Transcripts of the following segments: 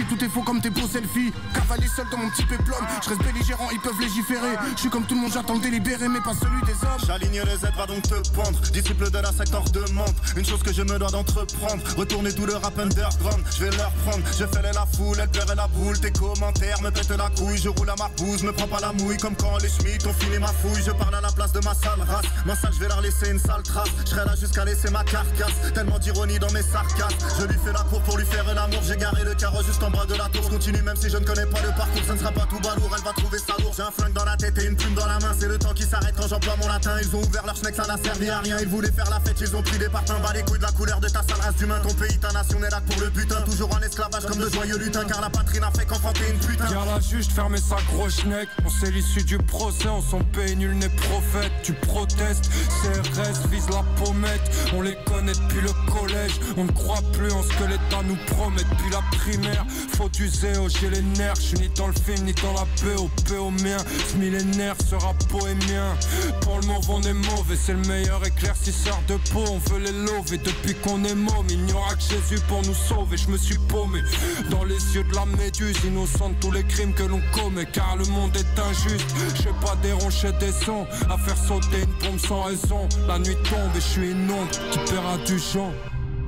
tout est faux comme tes beaux selfies. Cavaler seul dans mon petit péplum. Je reste belligérant, ils peuvent légiférer. Je suis comme tout le monde, j'attends le délibéré, mais pas celui des hommes. J'aligne les Z, va donc te pendre. Disciple de la secte demande. Une chose que je me dois d'entreprendre. Retourner tout le rap underground. Je vais leur prendre, je fais la foule, elle pleurait la boule. Tes commentaires me pètent la couille. Je roule à Marbouse, me prends pas la mouille. Comme quand les Schmitt ont filé ma fouille. Je parle à la place de ma sale race. Ma salle, je vais leur laisser une sale trace. Je serai là jusqu'à laisser ma carcasse. Tellement d'ironie dans mes sarcasmes. Je lui fais la cour pour lui faire l'amour. J'ai garé le carreau juste en bas de la tour. Je continue même si je ne connais pas le parcours. Ça ne sera pas tout balourd, elle va trouver ça lourd. J'ai un flingue dans la tête et une plume dans la main. C'est le temps qui s'arrête quand j'emploie mon latin. Ils ont ouvert leur schneck, ça n'a servi à rien. Ils voulaient faire la fête, ils ont pris des parpaings. Bas les couilles de la couleur de ta sale race d'humain. Ton pays, ta nation est là pour le butin. Toujours en esclavage comme de joyeux lutins. Car la patrie n'a fait qu'enfanter une putain. Viens là juste fermer sa grosse schneck. On sait l'issue du procès, on s'en paye, nul n'est prophète. Tu protestes, CRS vise la pommette. On les connaît depuis le collège. On ne croit plus en ce que l'État nous promet depuis la primaire. Faut user, j'ai les nerfs. Je suis ni dans le film ni dans la PO mien. Ce millénaire sera bohémien. Pour le mauve on est mauvais, c'est le meilleur éclaircisseur de peau. On veut les lever depuis qu'on est môme. Il n'y aura que Jésus pour nous sauver. Je me suis paumé dans les yeux de la méduse, innocent de tous les crimes que l'on commet. Car le monde est injuste. Je sais pas déroncher des sons, à faire sauter une pompe sans raison. La nuit tombe et je suis une ombre qui paiera du champ.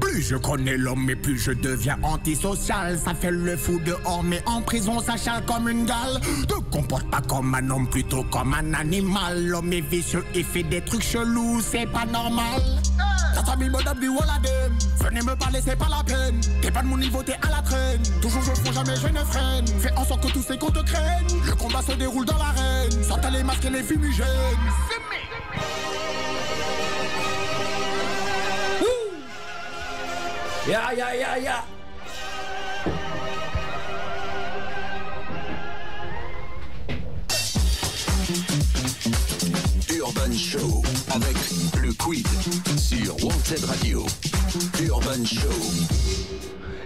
Plus je connais l'homme et plus je deviens antisocial. Ça fait le fou dehors mais en prison ça chale comme une gale. Te comporte pas comme un homme plutôt comme un animal. L'homme est vicieux, il fait des trucs chelous, c'est pas normal. Ça t'a mis mon âme du Walladem. Venez me parler, c'est pas la peine. T'es pas de mon niveau, t'es à la traîne. Toujours je fonce, jamais je ne freine. Fais en sorte que tous ces comptes te craignent. Le combat se déroule dans l'arène. Sortez les masques et les fumigènes. Ya ya ya ya. Urban Show avec le Quid sur Wanted Radio. Urban Show.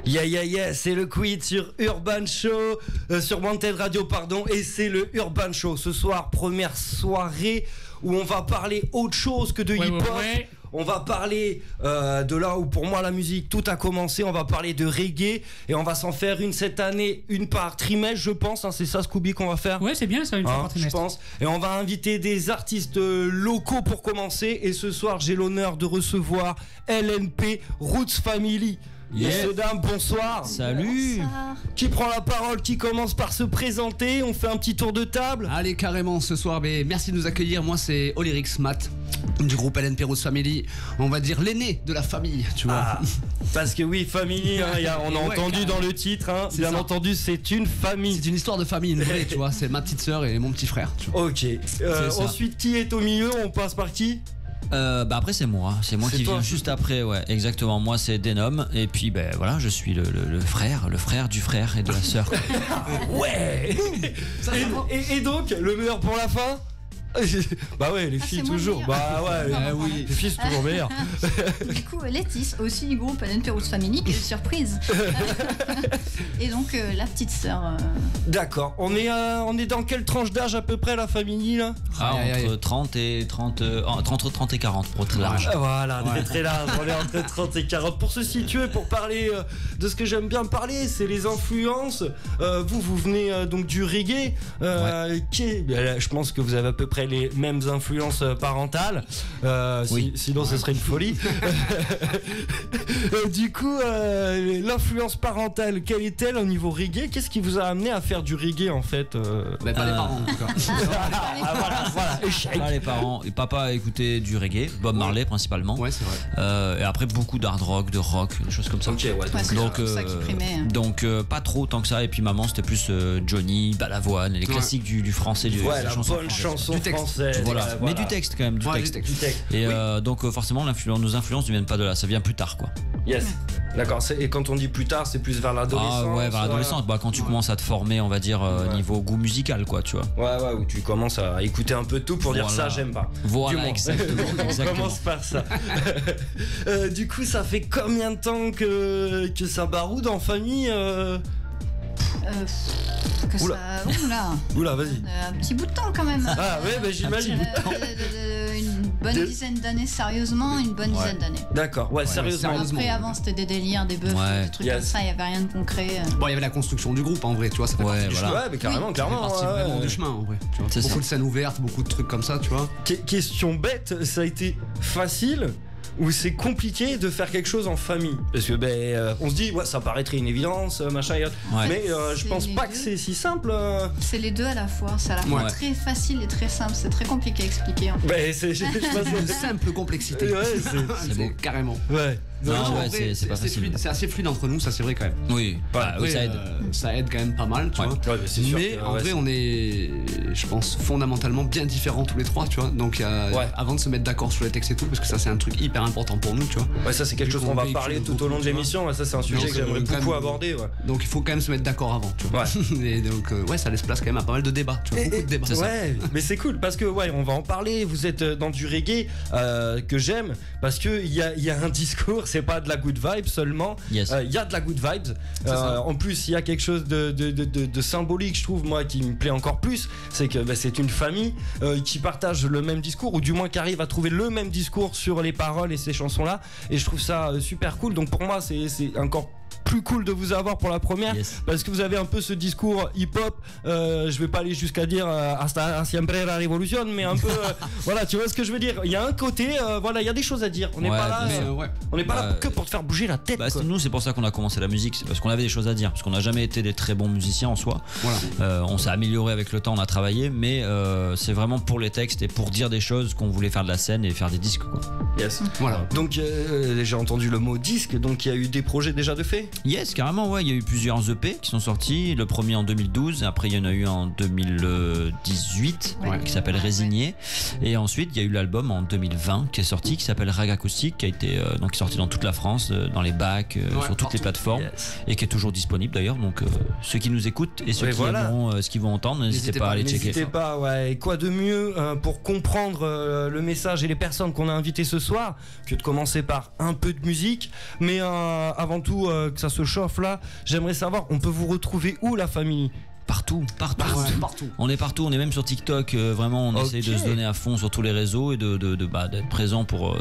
Yeah, c'est le Quid sur Urban Show, sur Wanted Radio, pardon, et c'est le Urban Show. Ce soir, première soirée où on va parler autre chose que de hip-hop. Ouais. On va parler de là où pour moi la musique tout a commencé. On va parler de reggae et on va s'en faire une cette année, une par trimestre je pense, hein, c'est ça Scooby qu'on va faire. Ouais c'est bien ça, une fois par trimestre je pense. Et on va inviter des artistes locaux pour commencer. Et ce soir j'ai l'honneur de recevoir LNP Roots Family. Messieurs, dames, bonsoir. Salut. Bonsoir. Qui prend la parole, qui commence par se présenter? On fait un petit tour de table. Allez, carrément, ce soir, mais merci de nous accueillir. Moi, c'est Olyrix Matt, du groupe LNP Roots Family. On va dire l'aîné de la famille, tu vois. Parce que oui, famille, hein, on a entendu dans le titre, hein, bien ça. Entendu, c'est une famille. C'est une histoire de famille, une vraie, tu vois. C'est ma petite sœur et mon petit frère. Tu vois. Ok. Ensuite, qui est au milieu? On passe par qui? Après c'est moi qui viens juste après, ouais, exactement. Moi c'est Denom et puis voilà, je suis le frère du frère et de la sœur. Ouais. Et donc le meilleur pour la fin? Bah ouais, les filles toujours. Bah ouais, oui, les filles c'est toujours meilleur. Du coup, Laetice, aussi du groupe LNP Roots Family, qui est surprise. Et donc la petite sœur. D'accord. On est dans quelle tranche d'âge à peu près la famille là? Entre 30 et 40 pour très large. Voilà, très large. On est entre 30 et 40 pour se situer, pour parler de ce que j'aime bien parler, c'est les influences. Vous venez donc du reggae, je pense que vous avez à peu près les mêmes influences parentales, oui. Sinon ce serait une folie. Du coup, l'influence parentale, quelle est-elle au niveau reggae? Qu'est-ce qui vous a amené à faire du reggae en fait? Pas les parents en tout cas. Voilà, échec. Pas les parents. Et papa écoutait du reggae, Bob Marley principalement. Ouais, c'est vrai. Et après beaucoup d'hard rock, de rock, des choses comme ça. Okay, ouais, donc ça qui primait, hein. Donc pas trop tant que ça. Et puis maman c'était plus Johnny, Balavoine, les classiques du français, la bonne chanson française. Voilà. Mais du texte quand même, du texte. Et donc forcément nos influences ne viennent pas de là, ça vient plus tard quoi. Yes. D'accord. Et quand on dit plus tard, c'est plus vers l'adolescence. Ah ouais, vers l'adolescence. Quand tu commences à te former, on va dire niveau goût musical quoi, tu vois. Ouais, où tu commences à écouter un peu tout pour dire ça j'aime pas. Voilà, exactement. On commence par ça. Du coup, ça fait combien de temps que ça baroude en famille? Oula, vas-y. Un petit bout de temps quand même. Ah ouais, bah, j'imagine. Une bonne dizaine d'années, sérieusement, une bonne dizaine d'années. D'accord, ouais, sérieusement. Après, avant, c'était des délires, des bœufs, des trucs comme ça, il n'y avait rien de concret. Bon, il y avait la construction du groupe en vrai, tu vois, ça fait partie du chemin. Ouais, mais clairement. Ça fait partie vraiment du chemin en vrai. Tu vois. Beaucoup de scènes ouvertes, beaucoup de trucs comme ça, tu vois. Question bête, ça a été facile ou c'est compliqué de faire quelque chose en famille? Parce que on se dit, ouais, ça paraîtrait une évidence, machin, mais je pense pas que c'est si simple. C'est les deux à la fois, c'est à la fois très facile et très simple, c'est très compliqué à expliquer. En fait. C'est simple complexité. Ouais, c'est beau, carrément. Ouais. Non, vrai, c'est pas facile. C'est assez fluide entre nous, ça c'est vrai quand même. Oui, après, ça aide. Ça aide quand même pas mal, tu vois. Ouais, c'est sûr mais en vrai, on est, je pense, fondamentalement bien différents tous les trois, tu vois. Donc, avant de se mettre d'accord sur les textes et tout, parce que ça c'est un truc hyper important pour nous, tu vois. Ouais, ça c'est quelque chose qu'on va parler tout au long de l'émission. Ça c'est un sujet que j'aimerais beaucoup aborder. Donc, il faut quand même se mettre d'accord avant, tu vois. Et donc, ça laisse place quand même à pas mal de débats, tu vois. Beaucoup de débats. Ouais, mais c'est cool parce que on va en parler. Vous êtes dans du reggae que j'aime parce que il y a un discours, c'est pas de la good vibe seulement. Il y a de la good vibes. En plus, il y a quelque chose de symbolique, je trouve, moi, qui me plaît encore plus. C'est que c'est une famille qui partage le même discours, ou du moins qui arrive à trouver le même discours sur les paroles et ces chansons-là. Et je trouve ça super cool. Donc pour moi, c'est encore plus cool de vous avoir pour la première, parce que vous avez un peu ce discours hip-hop, je vais pas aller jusqu'à dire hasta siempre la révolution, mais un peu voilà, tu vois ce que je veux dire. Il y a un côté, il y a des choses à dire. On n'est pas là, on n'est pas là que pour te faire bouger la tête. Nous, c'est pour ça qu'on a commencé la musique, c'est parce qu'on avait des choses à dire, parce qu'on n'a jamais été des très bons musiciens en soi. On s'est amélioré avec le temps, on a travaillé, mais c'est vraiment pour les textes et pour dire des choses qu'on voulait faire de la scène et faire des disques, quoi. Voilà. Donc j'ai entendu le mot disque, donc il y a eu des projets déjà de fait. Yes, carrément, il y a eu plusieurs EP qui sont sortis. Le premier en 2012, après il y en a eu en 2018 qui s'appelle Résigné. Et ensuite il y a eu l'album en 2020 qui est sorti, qui s'appelle Rag Acoustique, qui a été donc sorti dans toute la France, dans les bacs, sur toutes les plateformes, et qui est toujours disponible d'ailleurs. Donc ceux qui nous écoutent et ceux qui aimeront ce qu'ils vont entendre, n'hésitez pas à aller checker. N'hésitez pas, et quoi de mieux pour comprendre le message et les personnes qu'on a invitées ce soir que de commencer par un peu de musique, mais avant tout que ça se chauffe là, j'aimerais savoir, on peut vous retrouver où, la famille? Partout. On est partout, on est même sur TikTok, vraiment on essaye de se donner à fond sur tous les réseaux et d'être présent pour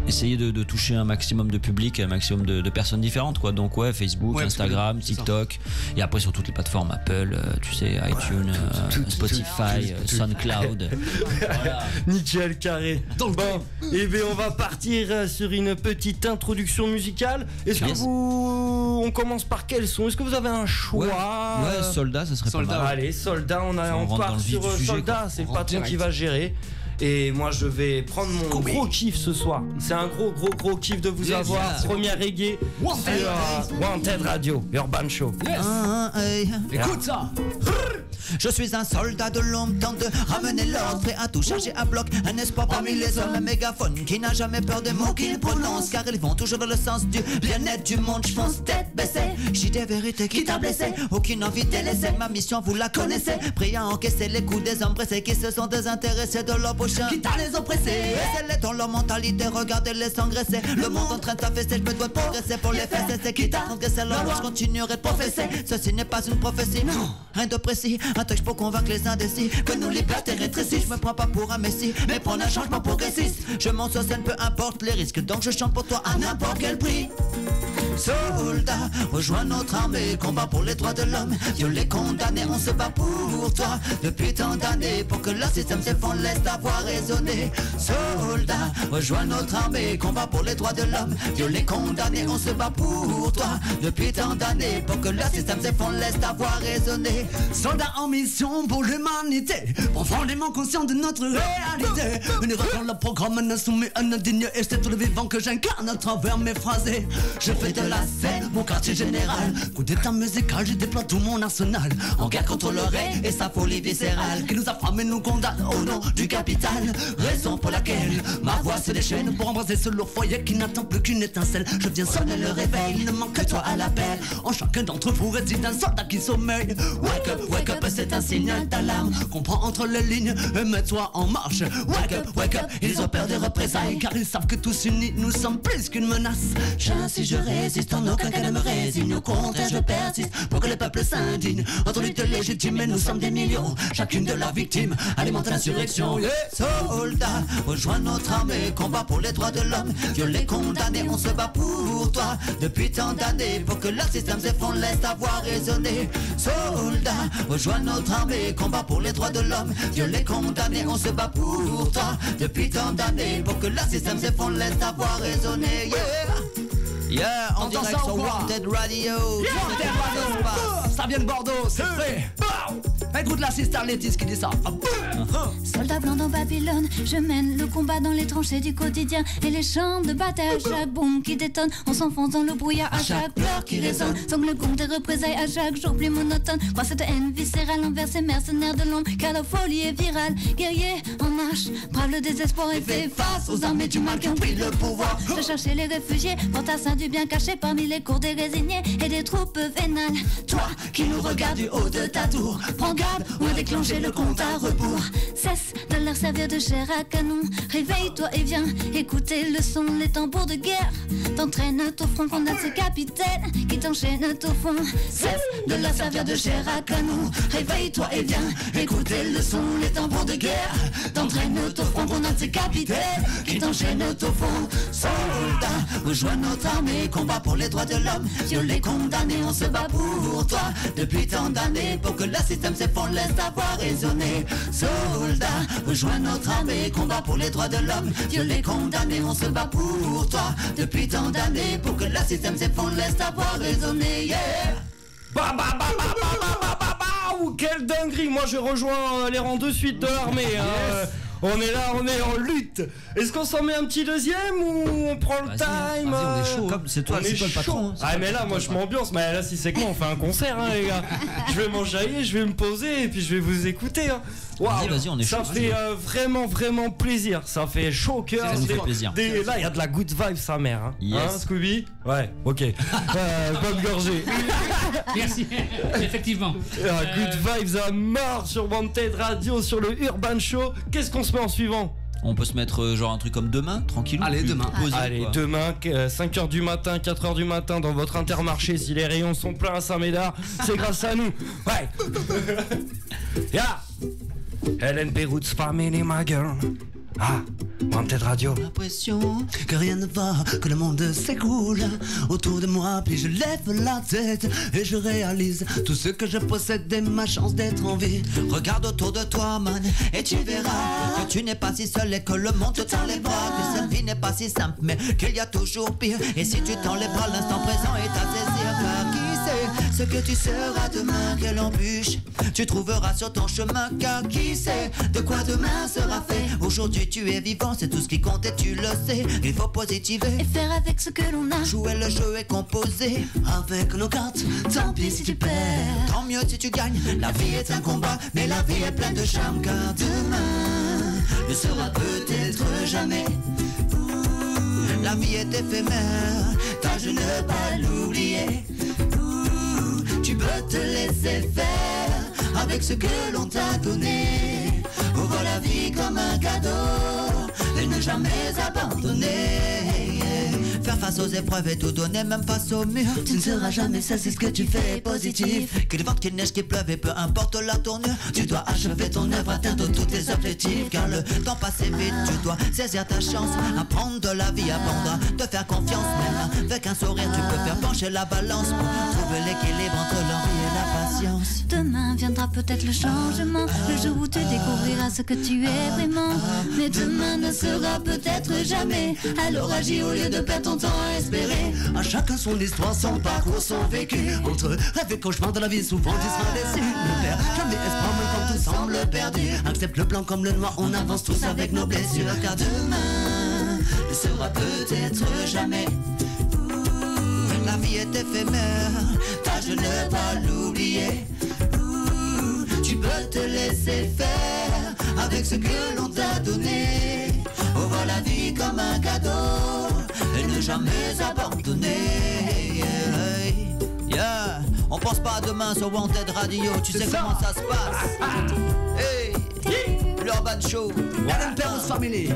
essayer de toucher un maximum de public, un maximum de personnes différentes, quoi. Donc Facebook, Instagram, TikTok, et après sur toutes les plateformes, Apple, iTunes, Spotify, SoundCloud. Voilà. Nickel, carré. Donc on va partir sur une petite introduction musicale. Est-ce que on commence par quel son? Est-ce que vous avez un choix? Soldat, ça serait pas mal. Allez, Soldat, on part sur Soldat, c'est le patron qui va gérer. Et moi je vais prendre mon gros kiff ce soir. C'est un gros kiff de vous avoir. Première reggae sur Wanted Radio, Urban Show. Écoute ça. Je suis un soldat de l'ombre, tente de ramener l'ordre, prêt à tout charger à bloc. Un espoir parmi les hommes, un mégaphone qui n'a jamais peur des mots qu'il prononce, car ils vont toujours dans le sens du bien-être du monde. Je fonce tête baissée, j'ai des vérités qui t'a blessé. Aucune envie de laisser, ma mission vous la connaissez. Prêt à encaisser les coups des hommes pressés qui se sont désintéressés de leur prochain, qui t'a les oppressés. Laissez-les dans leur mentalité, regardez-les s'engraisser. Le monde en train de t'affaisser, je me dois de progresser pour les fesses. C'est qui t'a transgressé leur loi, je continuerai de professer. Ceci n'est pas une prophétie, non, rien de précis. Un touch pour convaincre les indécis que nous liberté rétrécit. Je me prends pas pour un messie, mais prendre un changement progressiste. Je monte sur scène, peu importe les risques, donc je chante pour toi à n'importe quel prix. Soldat, rejoins notre armée, combat pour les droits de l'homme. Violés, condamnés, on se bat pour toi depuis tant d'années, pour que le système s'effondre, laisse ta voix résonner. Soldat, rejoins notre armée, combat pour les droits de l'homme. Violés, condamnés, on se bat pour toi depuis tant d'années, pour que le système s'effondre, laisse ta voix résonner. Soldat en mission pour l'humanité, profondément conscient de notre réalité. Une erreur dans le programme, un insoumis, un indigne, et c'est tout le vivant que j'incarne à travers mes phrasés. Je fais de la scène, mon quartier général. Coup d'état musical, je déploie tout mon arsenal. En guerre contre le ré et sa folie viscérale, qui nous affame et nous condamne au nom du capital. Raison pour laquelle ma voix se déchaîne, pour embrasser ce lourd foyer qui n'attend plus qu'une étincelle. Je viens sonner le réveil, il ne manque que toi à l'appel. En chacun d'entre vous réside un soldat qui sommeille. Wake up, c'est un signal d'alarme. Comprends entre les lignes et mets-toi en marche. Wake up, ils ont peur des représailles, car ils savent que tous unis nous sommes plus qu'une menace. J'insiste, je résiste, résiste, en aucun cas ne me résigne. Au contraire, je persiste pour que le peuple s'indigne. Entre lutte légitime et nous sommes des millions, chacune de leurs victimes alimente l'insurrection. Yeah. Soldats, rejoins notre armée, combat pour les droits de l'homme. Violés, condamnés, on se bat pour toi depuis tant d'années. Pour que leur système s'effondre, laisse ta voix résonner. Soldats, rejoins notre armée, combat pour les droits de l'homme. Violés, condamnés, on se bat pour toi depuis tant d'années. Pour que leur système s'effondre, laisse ta voix résonner. Yeah, en direct sur Wanted Radio. Ça vient de Bordeaux, c'est vrai. Écoute la sister Lettice qui dit ça. Soldat blanc dans Babylone, je mène le combat dans les tranchées du quotidien et les champs de bataille. À chaque bombe qui détonne, on s'enfonce dans le brouillard. À chaque pleur qui résonne, sangle le compte des représailles. À chaque jour plus monotone, crois cette haine viscérale envers ces mercenaires de l'ombre. Car la folie est virale, guerrier en marche, brave le désespoir et fait face aux armées du mal qui ont pris le pouvoir. Je cherchais les réfugiés, fantassins du bien caché parmi les cours des résignés et des troupes vénales. Toi qui nous regardes du haut de ta tour, prends garde ou à déclencher le compte à rebours. Cesse de leur servir de chair à canon. Réveille-toi et viens écouter le son. Les tambours de guerre t'entraînent au front. Qu'on a ces capitaines qui t'enchaînent au fond. Cesse de leur servir de chair à canon. Réveille-toi et viens écouter le son. Les tambours de guerre t'entraînent au front. Qu'on a ces capitaines qui t'enchaînent au fond. Soldats, rejoins notre armée, combat pour les droits de l'homme. Violés, condamnés, on se bat pour toi depuis tant d'années. Pour que le système s'effondre, laisse ta voix résonner. Soldats, rejoins notre armée, combat pour les droits de l'homme. Violés, condamnés, on se bat pour toi depuis tant d'années. Pour que le système s'effondre, laisse ta voix résonner. Yeah. Quelle dinguerie. Moi je rejoins les rangs de suite de l'armée. On est là, on est en lutte. Est-ce qu'on s'en met un petit deuxième ou on prend le time? Vas-y, on est chaud. Comme c'est toi le patron. Ah mais là moi je m'ambiance. Mais là si c'est que moi on fait un concert les gars. Je vais m'enjailler, je vais me poser et puis je vais vous écouter. Waouh, vas-y, on est chaud. Ça fait vraiment plaisir. Ça fait chaud au cœur. Ça nous fait plaisir. Là il y a de la good vibe sa mère. Yes. Scooby? Ouais, ok. Bonne gorgée. Merci. Effectivement. Good vibes à mort sur Wanted Radio, sur le Urban Show. Qu'est-ce qu'on se met en suivant? On peut se mettre genre un truc comme demain, tranquille. Allez, demain. Allez, demain, 5h du matin, 4h du matin dans votre Intermarché. Si les rayons sont pleins à Saint-Médard, c'est grâce à nous. Ouais. Yeah. Hélène Beyrouth, Family, my girl. Wanted Radio. L'impression que rien ne va, que le monde s'écoule autour de moi, puis je lève la tête et je réalise tout ce que je possède et ma chance d'être en vie. Regarde autour de toi, man, et tu verras que tu n'es pas si seul et que le monde te tend les bras. Que cette vie n'est pas si simple, mais qu'il y a toujours pire. Et si tu tends les bras, l'instant présent est à saisir. Car qui sait ce que tu seras demain? Quelle embûche tu trouveras sur ton chemin? Car qui sait de quoi demain sera fait? Aujourd'hui tu es vivant, c'est tout ce qui compte et tu le sais. Il faut positiver et faire avec ce que l'on a. Jouer le jeu et composer avec nos cartes. Tant pis si tu perds, tant mieux si tu gagnes. La vie est un combat, mais la vie est pleine de charme. Car demain ne sera peut-être jamais. La vie est éphémère, tâche de ne pas l'oublier. Tu peux te laisser faire avec ce que l'on t'a donné. Ouvre la vie comme un cadeau et ne jamais abandonner. Faire face aux épreuves et tout donner, même face au mur. Tu ne seras jamais seul, c'est ce que tu fais positif. Qu'il vente, qu'il neige, qu'il pleuve et peu importe la tournure, tu dois achever ton œuvre, atteindre tous tes objectifs. Car le temps passe vite, tu dois saisir ta chance. Apprendre de la vie, apprendre à te faire confiance. Même avec un sourire, tu peux faire pencher la balance pour trouver l'équilibre entre l'envie et la patience. Demain viendra peut-être le changement, le jour où tu découvriras ce que tu es vraiment. Mais demain ne sera peut-être jamais. Alors agis au lieu de perdre ton temps à espérer. À chacun son histoire, son parcours, son vécu. Entre rêve et cauchemar de la vie, souvent tu seras déçu. Ne perds jamais espoir, même quand tout semble perdu. Accepte le blanc comme le noir, on avance tous avec nos blessures. Car demain ne sera peut-être jamais. La vie est éphémère, tâche de ne pas l'oublier. Tu peux te laisser faire avec ce que l'on t'a donné. Ouvre la vie comme un cadeau et ne jamais abandonner. Yeah. On pense pas à demain sur Wanted Radio. Tu sais comment ça se passe. Hey. l'Urban Show. Alan Perros Family.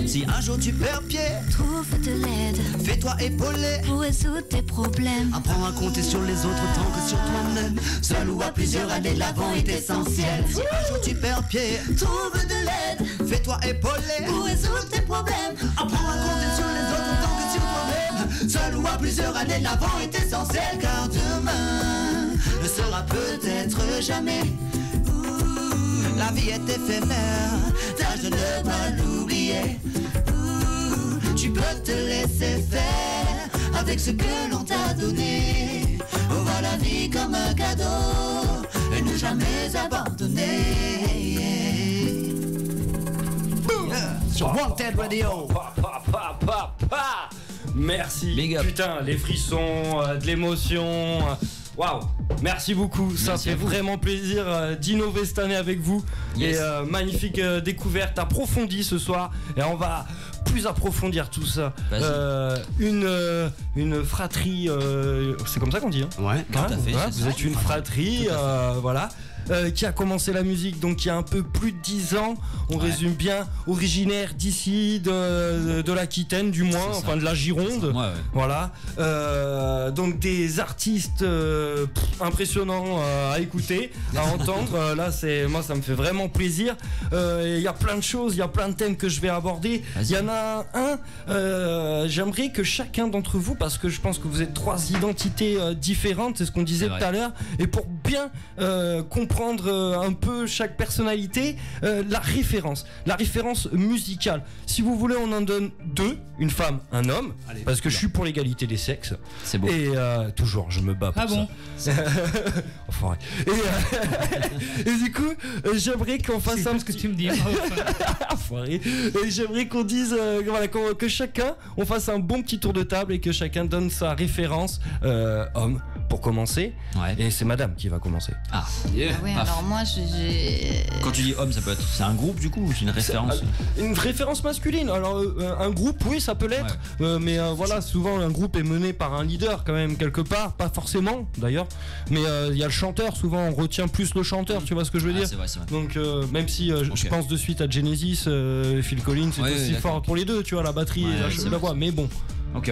Si un jour tu perds pied, trouve de l'aide. Fais-toi épauler pour résoudre tes problèmes. Apprends à compter sur les autres tant que sur toi-même. Seul ou à plusieurs années, l'avant est essentiel. Si un jour tu perds pied, trouve de l'aide. Fais-toi épauler pour résoudre tes problèmes. Apprends à compter sur les autres tant que sur toi-même. Seul ou à plusieurs années, l'avant est essentiel. Car demain ne sera peut-être jamais. La vie est éphémère, tâche de ne pas l'oublier. Tu peux te laisser faire avec ce que l'on t'a donné. Vois la vie comme un cadeau et ne jamais abandonner. Sur Wanted Radio. Merci. Putain, les frissons, de l'émotion. Waouh, merci beaucoup, ça fait vraiment plaisir d'innover cette année avec vous. Yes. Et magnifique découverte approfondie ce soir. Et on va plus approfondir tout ça. Une fratrie, c'est comme ça qu'on dit hein. Ouais, tout à fait. Ouais, vous êtes une fratrie, voilà. Qui a commencé la musique donc il y a un peu plus de 10 ans. On résume bien, originaire d'ici, de l'Aquitaine du moins, enfin de la Gironde. Voilà. Donc des artistes impressionnants à écouter, à entendre. Là moi ça me fait vraiment plaisir. Il y a plein de choses, il y a plein de thèmes que je vais aborder. Il y en a un, j'aimerais que chacun d'entre vous, parce que je pense que vous êtes 3 identités différentes, c'est ce qu'on disait tout à l'heure, et pour bien comprendre un peu chaque personnalité, la référence musicale. Si vous voulez, on en donne 2, une femme, un homme. Allez, parce que je suis pour l'égalité des sexes. C'est beau. Et toujours, je me bats pour ça. Enfoiré. Et du coup, j'aimerais qu'on fasse un. Ce que tu me dis. Enfoiré. Et j'aimerais qu'on dise, voilà, que chacun, on fasse un bon petit tour de table et que chacun donne sa référence homme pour commencer. Et c'est madame qui va commencer. Ah, yeah. Oui, alors moi j'ai. Quand tu dis homme, ça peut être. C'est un groupe du coup ou c'est une référence? Une référence masculine. Alors un groupe, oui, ça peut l'être. Mais voilà, souvent un groupe est mené par un leader quand même quelque part. Pas forcément d'ailleurs. Mais il y a le chanteur. Souvent on retient plus le chanteur. Tu vois ce que je veux dire? C'est vrai. Donc même si je pense de suite à Genesis, Phil Collins, c'est aussi fort pour les deux. Tu vois, la batterie et la voix. Mais bon. Ok.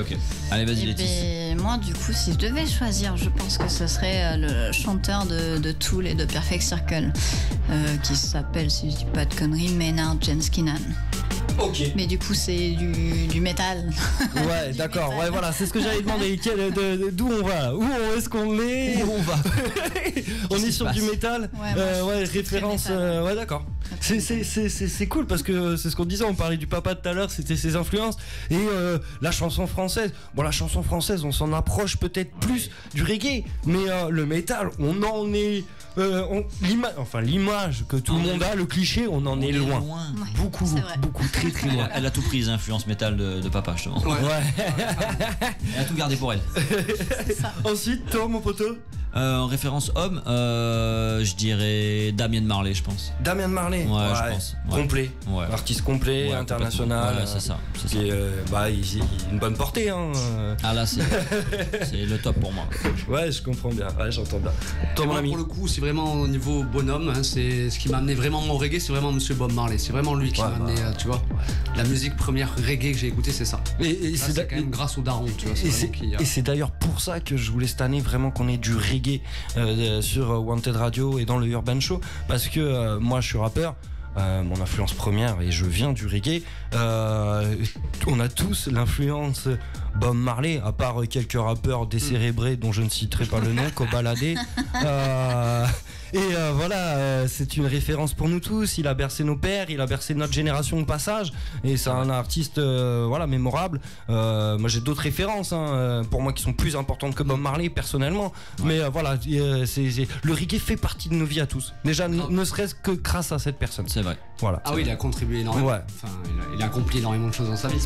Allez, vas-y, Laetitia. Moi, du coup, si je devais choisir, je pense que ce serait le chanteur de Tool et de Perfect Circle, qui s'appelle, si je dis pas de conneries, Maynard James Keenan. Ok. Mais du coup, c'est du métal. Ouais, d'accord. Ouais, voilà, c'est ce que j'avais demandé. D'où on va? Où est-ce qu'on est? Où on va? On est sur du métal. Ouais, référence. Ouais, d'accord. C'est cool parce que c'est ce qu'on disait. On parlait du papa tout à l'heure. C'était ses influences et la chanson française. Bon, la chanson française, on s'en approche peut-être plus du reggae, mais le métal, on en est. L'image que tout le monde a, le cliché, on en est loin. Beaucoup, très très loin. Elle a tout pris, les influences métal de papa, justement. Elle a tout gardé pour elle. Ensuite, toi, mon poteau? En référence homme, je dirais Damien Marley, je pense. Damien Marley, je pense. Complet, artiste complet, international. C'est ça. Il a une bonne portée. Hein. Ah là, c'est le top pour moi. Ouais, je comprends bien. Ouais, j'entends bien. Toi, mon ami. Pour le coup, c'est vraiment au niveau bonhomme. Hein, c'est ce qui m'a amené vraiment au reggae, c'est vraiment Monsieur Bob Marley. C'est vraiment lui qui m'a amené, tu vois. La musique première reggae que j'ai écoutée, c'est ça. Et c'est quand même grâce au daron, tu vois. Et c'est d'ailleurs pour ça que je voulais cette année vraiment qu'on ait du reggae sur Wanted Radio et dans le Urban Show, parce que moi je suis rappeur, mon influence première, et je viens du reggae. On a tous l'influence Bob Marley, à part quelques rappeurs décérébrés dont je ne citerai pas le nom, Kobalade. Voilà, c'est une référence pour nous tous. Il a bercé nos pères, il a bercé notre génération de passage, et c'est un artiste mémorable. Moi j'ai d'autres références pour moi qui sont plus importantes que Bob Marley personnellement, mais voilà, le reggae fait partie de nos vies à tous, déjà ne serait-ce que grâce à cette personne. C'est vrai. Voilà. Ah oui, il a contribué énormément. Enfin, il a accompli énormément de choses dans sa vie.